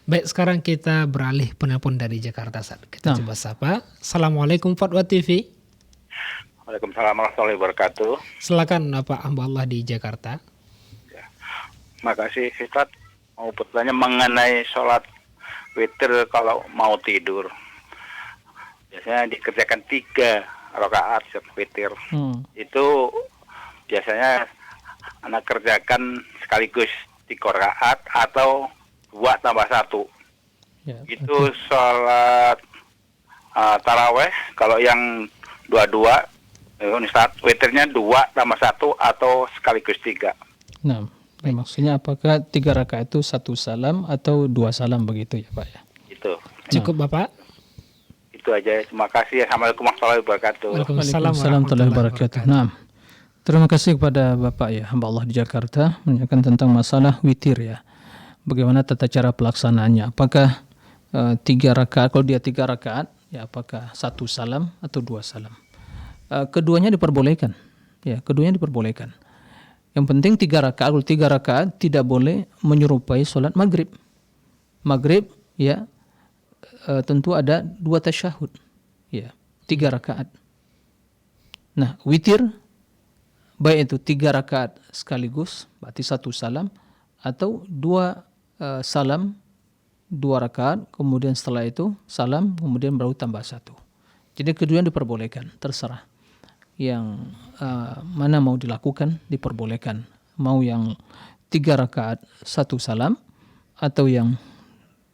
Baik, sekarang kita beralih penelpon dari Jakarta Ustaz. Kita coba sapa. Assalamualaikum Fatwa TV. Waalaikumsalam warahmatullahi wabarakatuh. Silakan Pak hamba Allah di Jakarta. Ya. Makasih Ustaz. Mau bertanya mengenai sholat witir kalau mau tidur. Biasanya dikerjakan 3 rakaat witir. Itu biasanya anak kerjakan sekaligus 3 rakaat atau 2 tambah 1. Ya, itu sholat taraweh. Kalau yang 2-2 Ustaz, witirnya 2 tambah 1 atau sekaligus 3. Nah, maksudnya apakah 3 rakaat itu 1 salam atau 2 salam begitu ya Pak ya? Itu. Cukup Bapak? Itu aja. Terima kasih. Assalamualaikum warahmatullahi wabarakatuh. Waalaikumsalam warahmatullahi wabarakatuh. Nah, terima kasih kepada Bapak ya, hamba Allah di Jakarta, menanyakan tentang masalah witir ya. Bagaimana tata cara pelaksanaannya? Apakah 3 rakaat? Kalau dia 3 rakaat, ya apakah 1 salam atau 2 salam? Keduanya diperbolehkan. Ya, keduanya diperbolehkan. Yang penting 3 rakaat. Kalau 3 rakaat tidak boleh menyerupai sholat maghrib. Maghrib ya tentu ada 2 tasyahud, ya 3 rakaat. Nah, witir baik itu 3 rakaat sekaligus, berarti 1 salam, atau 2 salam 2 rakaat, kemudian setelah itu salam, kemudian baru tambah 1. Jadi keduanya diperbolehkan, terserah yang mana mau dilakukan diperbolehkan. Mau yang 3 rakaat 1 salam atau yang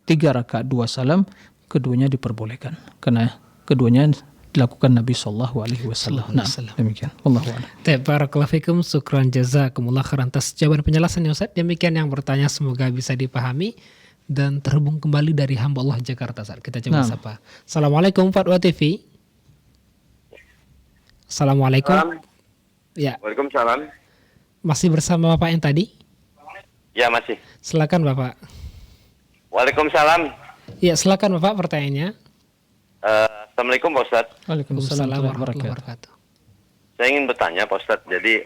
3 rakaat 2 salam, keduanya diperbolehkan karena keduanya dilakukan Nabi Sallallahu Alaihi Wasallam. Nah, demikian. Wallahu a'lam. Barakallahu fikum, syukran jazakumullah khairan atas jawaban penjelasannya Ustaz. Demikian yang bertanya, semoga bisa dipahami dan terhubung kembali dari hamba Allah Jakarta. Ustaz, kita coba sapa. Assalamualaikum Fatwa TV. Assalamualaikum. Ya, Waalaikumsalam. masih bersama Bapak yang tadi? Ya, masih. Silakan Bapak. Waalaikumsalam. Ya, silakan Bapak pertanyaannya. Assalamualaikum Pak Ustadz. Waalaikumsalam warahmatullahi wabarakatuh. Saya ingin bertanya Pak Ustadz. Jadi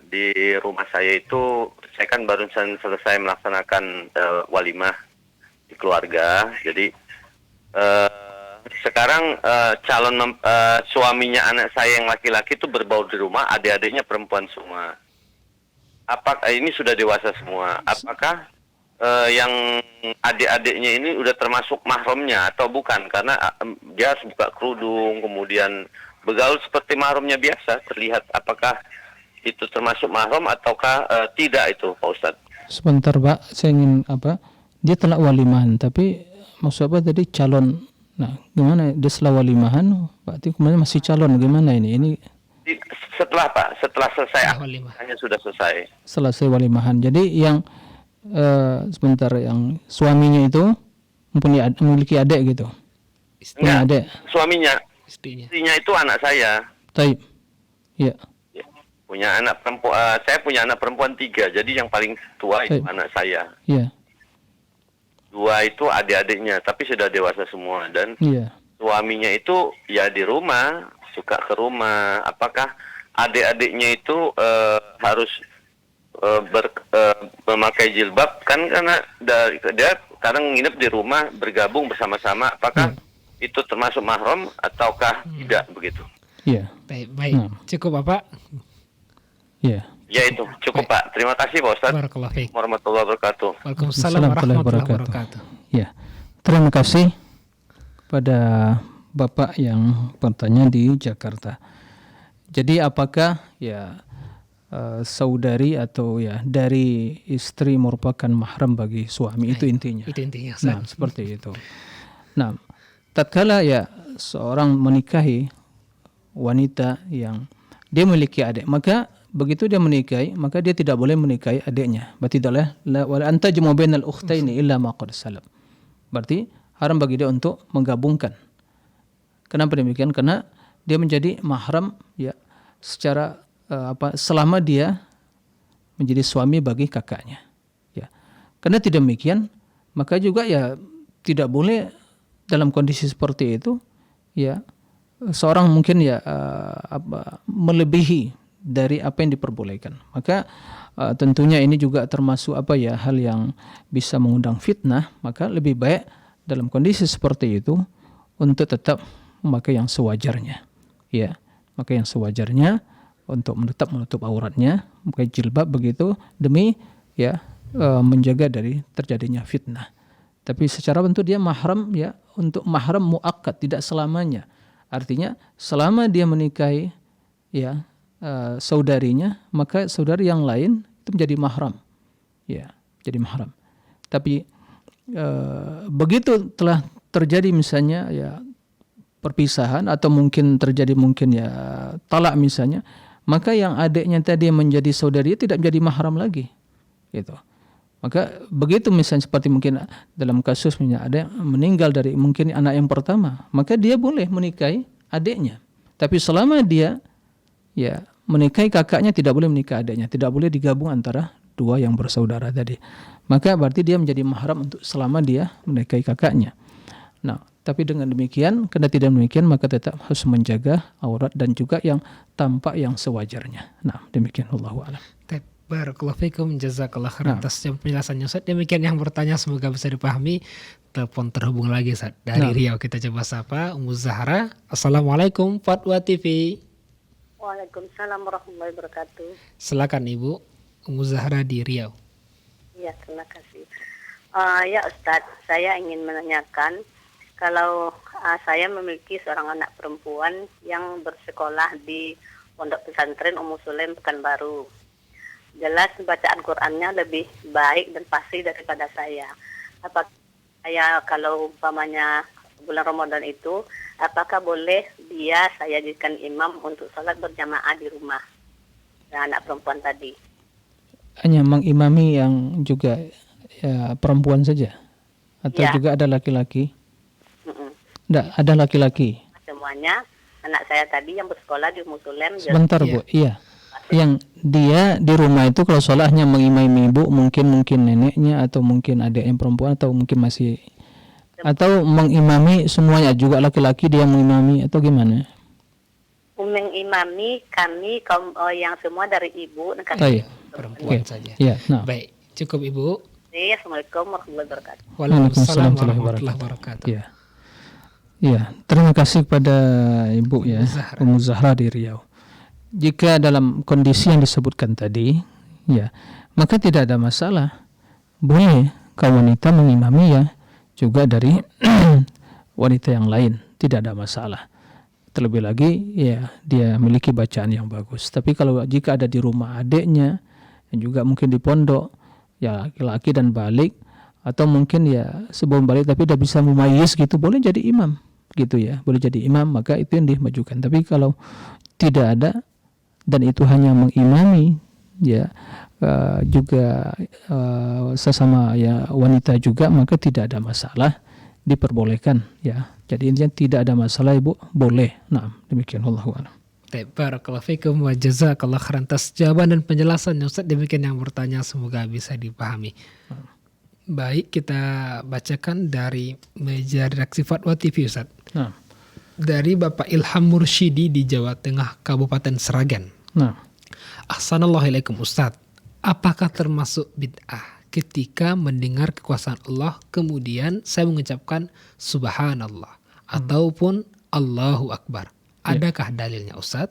di rumah saya itu, saya kan barusan selesai melaksanakan walimah di keluarga. Jadi sekarang suaminya anak saya yang laki-laki itu berbaur di rumah, adik-adiknya perempuan semua. Apakah ini sudah dewasa semua? Apakah yang adik-adiknya ini udah termasuk mahramnya atau bukan? Karena dia harus buka kerudung, kemudian bergaul seperti mahramnya biasa, terlihat. Apakah itu termasuk mahram ataukah tidak itu Pak Ustadz? Sebentar Pak, saya ingin dia telah walimahan, tapi maksud apa tadi calon? Nah, gimana dia setelah walimahan? Berarti kemudian masih calon, gimana ini? Ini setelah Pak, setelah selesai, hanya sudah selesai. Selesai walimahan. Jadi yang sebentar, yang suaminya itu memiliki adik gitu. Enggak, adik. Suaminya. Istrinya itu anak saya. Taib. Iya. Ya. Punya anak perempuan, saya punya anak perempuan 3, jadi yang paling tua itu anak saya. Iya. 2 itu adik-adiknya, tapi sudah dewasa semua. Dan Iya. suaminya itu ya di rumah, suka ke rumah. Apakah adik-adiknya itu harus memakai jilbab? Kan karena dia kadang nginep di rumah, bergabung bersama-sama. Apakah itu termasuk mahram ataukah tidak begitu? Iya. Baik. Cukup Bapak? Iya. Ya itu, cukup Pak. Terima kasih Pak Ustadz. Barakallahu fiik. Warahmatullahi wabarakatuh. Waalaikumsalam warahmatullahi wabarakatuh. Ya. Terima kasih pada Bapak yang bertanya di Jakarta. Jadi apakah saudari atau dari istri merupakan mahram bagi suami, itu intinya. Itu intinya. Nah, seperti itu. Nah, tatkala seorang menikahi wanita yang dia memiliki adik, maka begitu dia menikahi, maka dia tidak boleh menikahi adiknya. Berarti adalah wala antajmu bainal ukhtaini illa ma qad salam. Berarti haram bagi dia untuk menggabungkan. Kenapa demikian? Karena dia menjadi mahram secara selama dia menjadi suami bagi kakaknya. Ya. Karena tidak demikian, maka juga tidak boleh dalam kondisi seperti itu seorang mungkin melebihi dari apa yang diperbolehkan. Maka tentunya ini juga termasuk hal yang bisa mengundang fitnah. Maka lebih baik dalam kondisi seperti itu untuk tetap memakai yang sewajarnya. Ya, memakai yang sewajarnya untuk menutup auratnya, memakai jilbab begitu demi menjaga dari terjadinya fitnah. Tapi secara bentuk dia mahram untuk mahram muakkad, tidak selamanya. Artinya selama dia menikahi saudarinya, maka saudari yang lain itu menjadi mahram. Ya, jadi mahram. Tapi begitu telah terjadi misalnya perpisahan atau mungkin terjadi talak misalnya, maka yang adiknya tadi menjadi saudari tidak menjadi mahram lagi. Gitu. Maka begitu misalnya seperti mungkin dalam kasus misalnya ada yang meninggal dari mungkin anak yang pertama, maka dia boleh menikahi adiknya. Tapi selama dia menikahi kakaknya, tidak boleh menikahi adiknya, tidak boleh digabung antara dua yang bersaudara tadi. Maka berarti dia menjadi mahram untuk selama dia menikahi kakaknya. Nah, tapi dengan demikian, karena tidak demikian maka tetap harus menjaga aurat dan juga yang tampak yang sewajarnya. Nah, demikian wallahu a'lam. Barakallahu fikum, jazakallah khairan atas penjelasannya Ustaz. Demikian yang bertanya, semoga bisa dipahami. Telepon terhubung lagi Ustaz. Dari Riau kita coba sapa Ummu Zahra. Assalamualaikum Fatwa TV. Waalaikumsalam warahmatullahi wabarakatuh. Silakan Ibu Ummu Zahra di Riau. Ya, terima kasih. Ya Ustaz, saya ingin menanyakan, kalau saya memiliki seorang anak perempuan yang bersekolah di Pondok Pesantren Ummu Sulaim Pekanbaru. Jelas bacaan Qur'annya lebih baik dan pasti daripada saya. Apakah saya kalau umpamanya bulan Ramadan itu, apakah boleh iya saya jadikan imam untuk sholat berjamaah di rumah dan anak perempuan tadi. Hanya mengimami yang juga ya, perempuan saja? Atau Ya. juga ada laki-laki? Mm-mm. Tidak, ada laki-laki. Semuanya anak saya tadi yang bersekolah di Musulem. Sebentar Bu, iya. Yang dia di rumah itu kalau sholat hanya mengimami ibu, mungkin neneknya atau mungkin adik yang perempuan atau mungkin masih, atau mengimami semuanya juga laki-laki dia mengimami atau gimana? Mengimami kami kaum yang semua dari ibu. Baik. Perempuan Oke. saja. Ya, nah. Baik, cukup Ibu. Assalamualaikum warahmatullahi wabarakatuh. Waalaikumsalam warahmatullahi warahmatullahi wabarakatuh. Ya. Ya, terima kasih kepada Ibu ya, Ummu Zahra di Riau. Jika dalam kondisi yang disebutkan tadi, ya, maka tidak ada masalah. Boleh kaum wanita mengimami ya juga dari wanita yang lain, tidak ada masalah. Terlebih lagi ya dia memiliki bacaan yang bagus. Tapi kalau jika ada di rumah adiknya, juga mungkin di pondok, ya laki-laki dan balik, atau mungkin ya sebelum balik tapi udah bisa mumayyiz gitu, boleh jadi imam gitu ya, boleh jadi imam, maka itu yang dimajukan. Tapi kalau tidak ada dan itu hanya mengimami ya juga sesama ya wanita juga, maka tidak ada masalah, diperbolehkan ya. Jadi intinya tidak ada masalah Ibu, boleh. Nah, demikian wallahu a'lam. Barakallahu fikum wa jazakallahu khairan atas jawaban dan penjelasan Ustaz. Demikian yang bertanya, semoga bisa dipahami. Baik, kita bacakan dari meja redaksi Fatwa TV Ustaz. Nah. Dari Bapak Ilham Mursyidi di Jawa Tengah, Kabupaten Sragen. Nah. Ahsanallahu Ustaz, apakah termasuk bid'ah ketika mendengar kekuasaan Allah kemudian saya mengucapkan subhanallah ataupun Allahu Akbar? Adakah dalilnya Ustaz?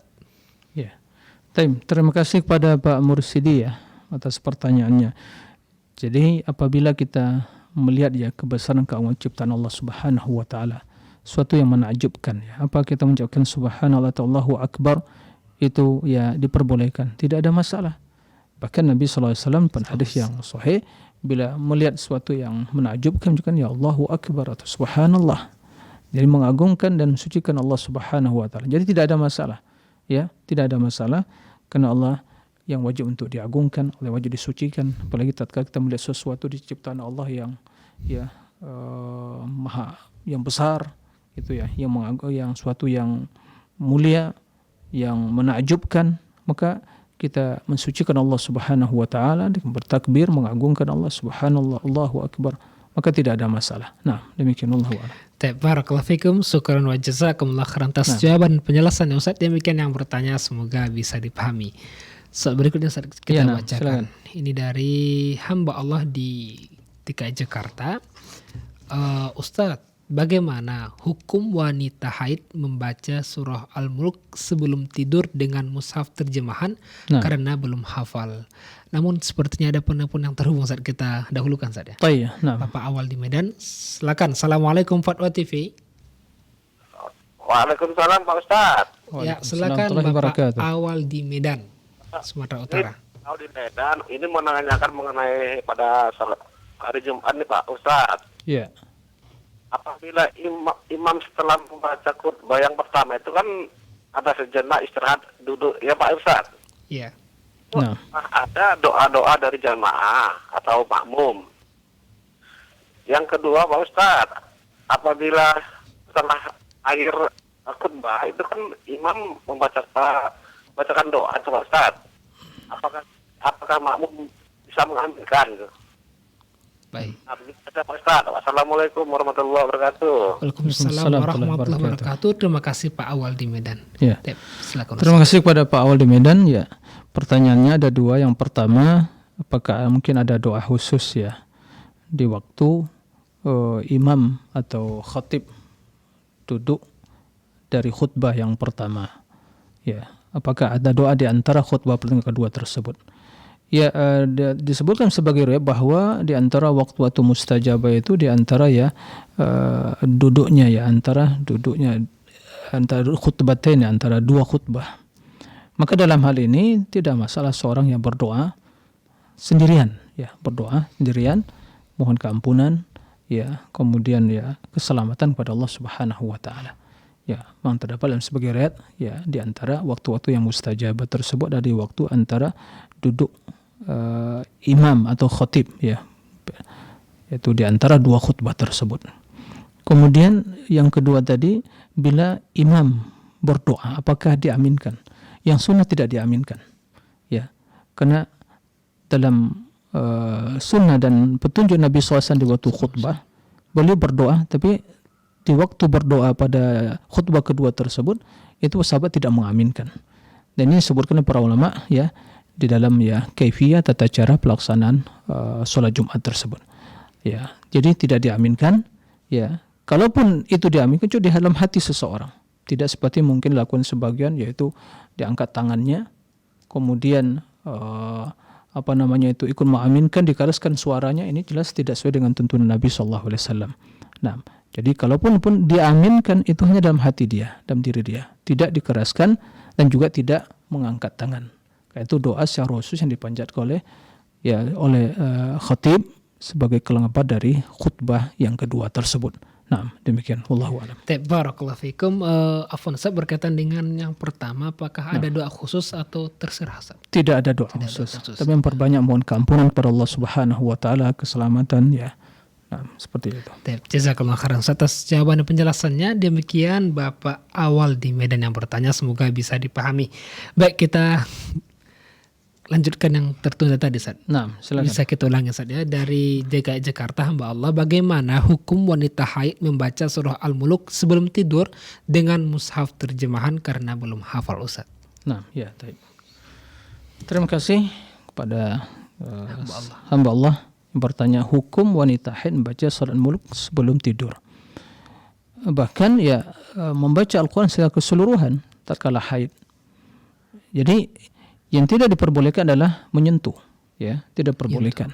Ya. Terima kasih kepada Pak Mursidi ya atas pertanyaannya. Jadi apabila kita melihat ya kebesaran keagungan ciptaan Allah Subhanahu wa taala, suatu yang menakjubkan ya. Apa kita mengucapkan subhanallah atau Allahu Akbar itu ya diperbolehkan, tidak ada masalah. Bahkan Nabi SAW pada hadis yang sahih bila melihat sesuatu yang menakjubkan juga ya Allahu Akbar atau subhanallah. Jadi mengagungkan dan mensucikan Allah Subhanahu wa taala. Jadi tidak ada masalah. Ya, tidak ada masalah karena Allah yang wajib untuk diagungkan, Allah wajib disucikan. Apalagi tatkala kita melihat sesuatu di ciptaan Allah yang ya maha yang besar itu ya, yang suatu yang mulia, yang menakjubkan, maka kita mensucikan Allah Subhanahu wa taala dengan bertakbir mengagungkan Allah Subhanallah, Allahu Akbar, maka tidak ada masalah. Nah, demikian Allah a'lam. Barakallahu fikum, syukran wa jazakumullah khairan atas jawaban penjelasan Ustaz. Demikian yang bertanya, semoga bisa dipahami. Berikutnya Ustaz, kita bacakan. Ini dari hamba Allah di DKI Jakarta. Ustaz, bagaimana hukum wanita haid membaca surah Al-Mulk sebelum tidur dengan mushaf terjemahan karena belum hafal? Namun sepertinya ada penelpon yang terhubung saat kita dahulukan saja. Bapak Awal di Medan, silakan. Assalamualaikum Fatwa TV. Waalaikumsalam Pak Ustaz. Ya, silakan Bapak Awal di Medan, Sumatera Utara. Di Medan, ini menanyakan mengenai pada hari Jumat nih Pak Ustaz. Iya. Apabila imam setelah membaca khutbah yang pertama itu kan ada sejenak istirahat duduk ya Pak Ustaz. Iya. Nah. Ada doa-doa dari jamaah atau makmum. Yang kedua Pak Ustaz, apabila setelah akhir khutbah itu kan imam membacakan doa itu Pak Ustaz. Apakah makmum bisa mengambilkan gitu? Baik. Pak Ustaz. Wassalamualaikum warahmatullahi wabarakatuh. Waalaikumsalam warahmatullahi wabarakatuh. Terima kasih Pak Awal di Medan. Ya. Silakan. Terima kasih kepada Pak Awal di Medan ya. Pertanyaannya ada dua. Yang pertama, apakah mungkin ada doa khusus ya di waktu imam atau khatib duduk dari khutbah yang pertama? Ya, apakah ada doa di antara khutbah pertama kedua tersebut? Ya, disebutkan sebagai riwayat bahwa di antara waktu-waktu mustajabah itu di antara ya duduknya antara khutbatain, antara dua khutbah. Maka dalam hal ini tidak masalah seorang yang berdoa sendirian, ya, berdoa sendirian, mohon keampunan, ya, kemudian ya keselamatan kepada Allah Subhanahu wa taala. Ya, memang terdapat dalam sebagai riwayat ya di antara waktu-waktu yang mustajabah tersebut dari waktu antara duduk imam atau khatib ya. Yaitu di antara dua khutbah tersebut. Kemudian yang kedua tadi, bila imam berdoa apakah diaminkan? Yang sunnah tidak diaminkan. Ya. Karena dalam sunnah dan petunjuk Nabi SAW di waktu khutbah, beliau berdoa, tapi di waktu berdoa pada khutbah kedua tersebut, itu sahabat tidak mengaminkan. Dan ini disebutkan oleh para ulama ya di dalam ya kaifiyah tata cara pelaksanaan sholat Jumat tersebut. Ya, jadi tidak diaminkan. Ya, kalaupun itu diaminkan cuma di dalam hati seseorang, tidak seperti mungkin dilakukan sebagian, yaitu diangkat tangannya, kemudian ikut mengaminkan, dikeraskan suaranya. Ini jelas tidak sesuai dengan tuntunan Nabi SAW. Nah, jadi kalaupun diaminkan itu hanya dalam hati dia, dalam diri dia, tidak dikeraskan dan juga tidak mengangkat tangan. Itu doa secara khusus yang dipanjatkan oleh khatib sebagai kelengkapan dari khutbah yang kedua tersebut. Nah, demikian. Wallahu a'lam. Barakallahu fikum. Afwan Ustaz, berkaitan dengan yang pertama, apakah ada doa khusus atau terserah Ustaz? Tidak ada doa khusus. Tapi memperbanyak mohon keampunan kepada Allah Subhanahu wa taala, keselamatan ya. Nah, seperti itu. Jazakallah khairan atas jawaban dan penjelasannya. Demikian Bapak awal di Medan yang bertanya, semoga bisa dipahami. Baik, kita lanjutkan yang tertunda tadi, Ustaz. Nah, silakan. Bisa kita ulangi, Ustaz ya. Dari DKI Jakarta, hamba Allah, bagaimana hukum wanita haid membaca surah Al-Mulk sebelum tidur dengan mushaf terjemahan karena belum hafal, Ustaz? Nah, ya, baik. Terima kasih kepada hamba Allah yang bertanya hukum wanita haid membaca surah Al-Mulk sebelum tidur. Bahkan ya membaca Al-Quran secara keseluruhan tatkala haid. Jadi yang tidak diperbolehkan adalah menyentuh, ya, tidak diperbolehkan.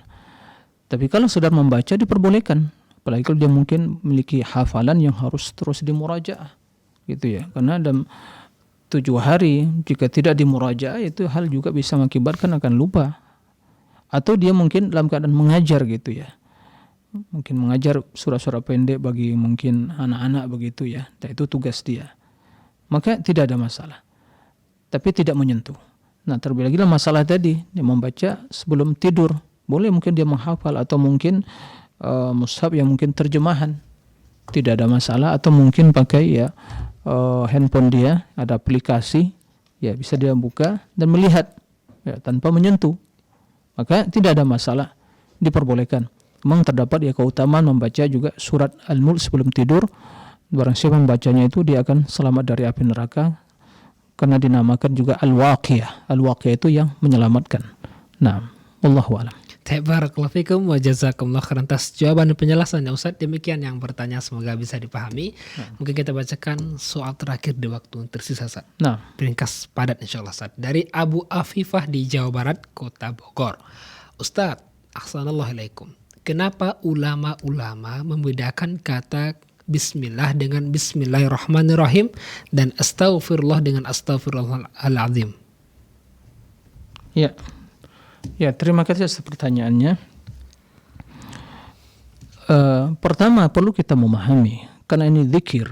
Tapi kalau sudah membaca diperbolehkan, apalagi kalau dia mungkin memiliki hafalan yang harus terus dimurajaah, gitu ya. Karena dalam 7 hari jika tidak dimurajaah itu hal juga bisa mengakibatkan akan lupa. Atau dia mungkin dalam keadaan mengajar gitu ya. Mungkin mengajar surah-surah pendek bagi mungkin anak-anak begitu ya. Dan itu tugas dia. Maka tidak ada masalah. Tapi tidak menyentuh. Nah, terlebih lagi masalah tadi, dia membaca sebelum tidur. Boleh mungkin dia menghafal atau mungkin mushaf yang mungkin terjemahan. Tidak ada masalah. Atau mungkin pakai ya handphone dia, ada aplikasi, ya bisa dia buka dan melihat ya, tanpa menyentuh. Maka tidak ada masalah, diperbolehkan. Memang terdapat ya keutamaan membaca juga surat Al-Mulk sebelum tidur. Barang siapa membacanya itu dia akan selamat dari api neraka, karena dinamakan juga Al-Waqiyah. Al-Waqiyah itu yang menyelamatkan. Nah, wallahu a'lam. Barakallahu fikum wa jazakumullah khairan atas jawaban dan penjelasannya, Ustaz. Demikian yang bertanya, semoga bisa dipahami. Mungkin kita bacakan soal terakhir di waktu tersisa, Ustaz. Nah, ringkas padat insyaallah, Ustaz. Dari Abu Afifah di Jawa Barat, Kota Bogor. Ustaz, ahsanallahu kenapa ulama-ulama membedakan kata Bismillah dengan Bismillahirrahmanirrahim dan Astaghfirullah dengan Astaghfirullahaladzim? Ya, terima kasih atas pertanyaannya. Pertama perlu kita memahami, karena ini zikir,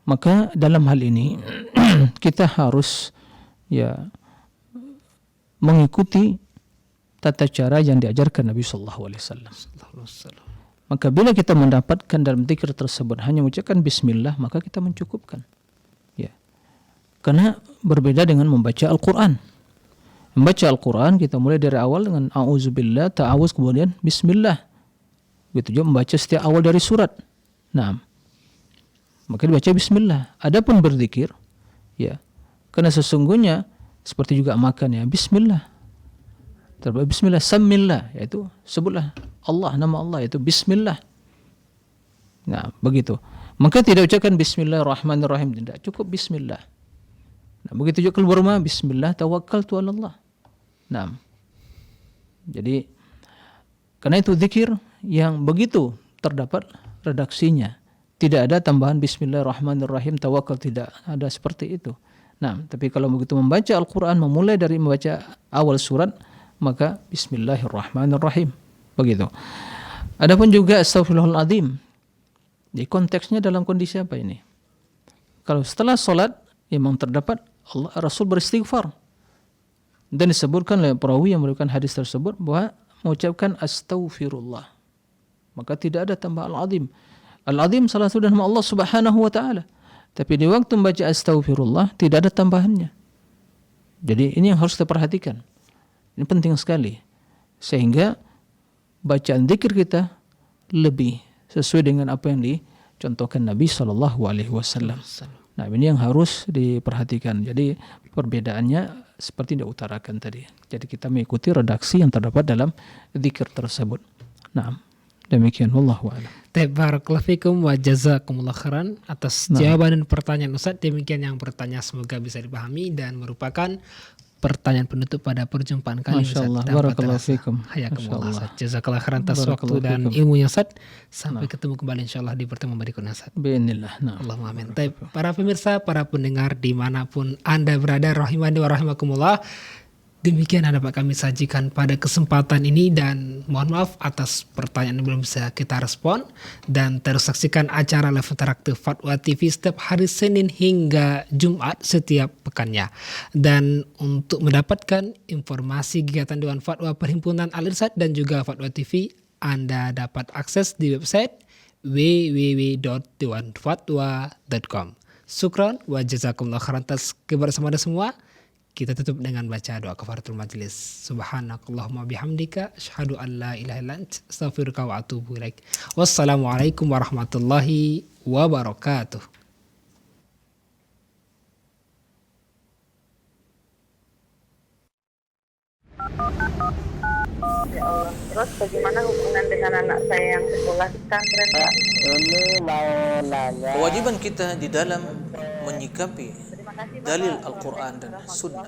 maka dalam hal ini kita harus ya mengikuti tata cara yang diajarkan Nabi SAW. Maka bila kita mendapatkan dalam zikir tersebut hanya mengucapkan Bismillah, maka kita mencukupkan. Ya, karena berbeda dengan membaca Al-Quran. Membaca Al-Quran kita mulai dari awal dengan A'udzubillah, ta'awuz, kemudian Bismillah. Begitu juga membaca setiap awal dari surat. Nah, maka dibaca Bismillah. Adapun berzikir, ya, karena sesungguhnya seperti juga makan ya, Bismillah. Terbaik Bismillah, Samillah, yaitu sebutlah Allah, nama Allah, yaitu Bismillah. Nah, begitu. Maka tidak ucapkan Bismillahirrahmanirrahim, tidak cukup Bismillah. Nah, begitu juga keluar rumah, Bismillah, tawakkaltu 'ala Allah. Nah, jadi karena itu zikir yang begitu terdapat redaksinya. Tidak ada tambahan Bismillahirrahmanirrahim, tawakal, tidak ada seperti itu. Nah, tapi kalau begitu membaca Al-Quran, memulai dari membaca awal surat, maka Bismillahirrahmanirrahim. Begitu. Adapun juga Astaghfirullahaladzim. Jadi konteksnya dalam kondisi apa ini? Kalau setelah solat memang terdapat Rasul beristighfar. Dan disebutkan oleh perawi yang meriwayatkan hadis tersebut bahwa mengucapkan astaghfirullah. Maka tidak ada tambah al-azim. Al-azim salah satu nama Allah Subhanahu wa taala. Tapi di waktu membaca astaghfirullah tidak ada tambahannya. Jadi ini yang harus kita perhatikan. Ini penting sekali. Sehingga bacaan zikir kita lebih sesuai dengan apa yang dicontohkan Nabi SAW. Nah, ini yang harus diperhatikan. Jadi perbedaannya seperti yang diutarakan tadi. Jadi kita mengikuti redaksi yang terdapat dalam zikir tersebut. Nah, demikian wallahu a'lam. Barakallahu fikum wa jazakumullah khairan atas jawaban dan pertanyaan Ustaz. Demikian yang bertanya, semoga bisa dipahami dan merupakan pertanyaan penutup pada perjumpaan kali ini. Masyaallah, barakallahu fikum. Hayakumullah Ustaz. Jazakallah khairan atas waktu dan ilmunya Ustaz. Sampai ketemu kembali insyaallah di pertemuan berikutnya Ustaz. Bismillah. Allahumma amin. Para pemirsa, para pendengar dimanapun Anda berada, rahimani wa rahimakumullah. Demikian yang dapat kami sajikan pada kesempatan ini, dan mohon maaf atas pertanyaan yang belum bisa kita respon. Dan terus saksikan acara live interaktif Fatwa TV setiap hari Senin hingga Jumat setiap pekannya. Dan untuk mendapatkan informasi kegiatan Dewan Fatwa Perhimpunan Al-Irsyad dan juga Fatwa TV, Anda dapat akses di website www.dewanfatwa.com. Syukran wa jazakumullah khairan atas kebersamaan semua. Kita tutup dengan baca doa kafaratul majlis. Subhanakallahumma bihamdika asyhadu an la ilaha illa anta astaghfiruka wa atubu ilaik. Wassalamualaikum warahmatullahi wabarakatuh. Ya Allah. Terus bagaimana hubungan dengan anak saya yang sekolah di pesantren? Ini mau nanya. Kewajiban kita di dalam menyikapi dalil Al-Quran dan Sunnah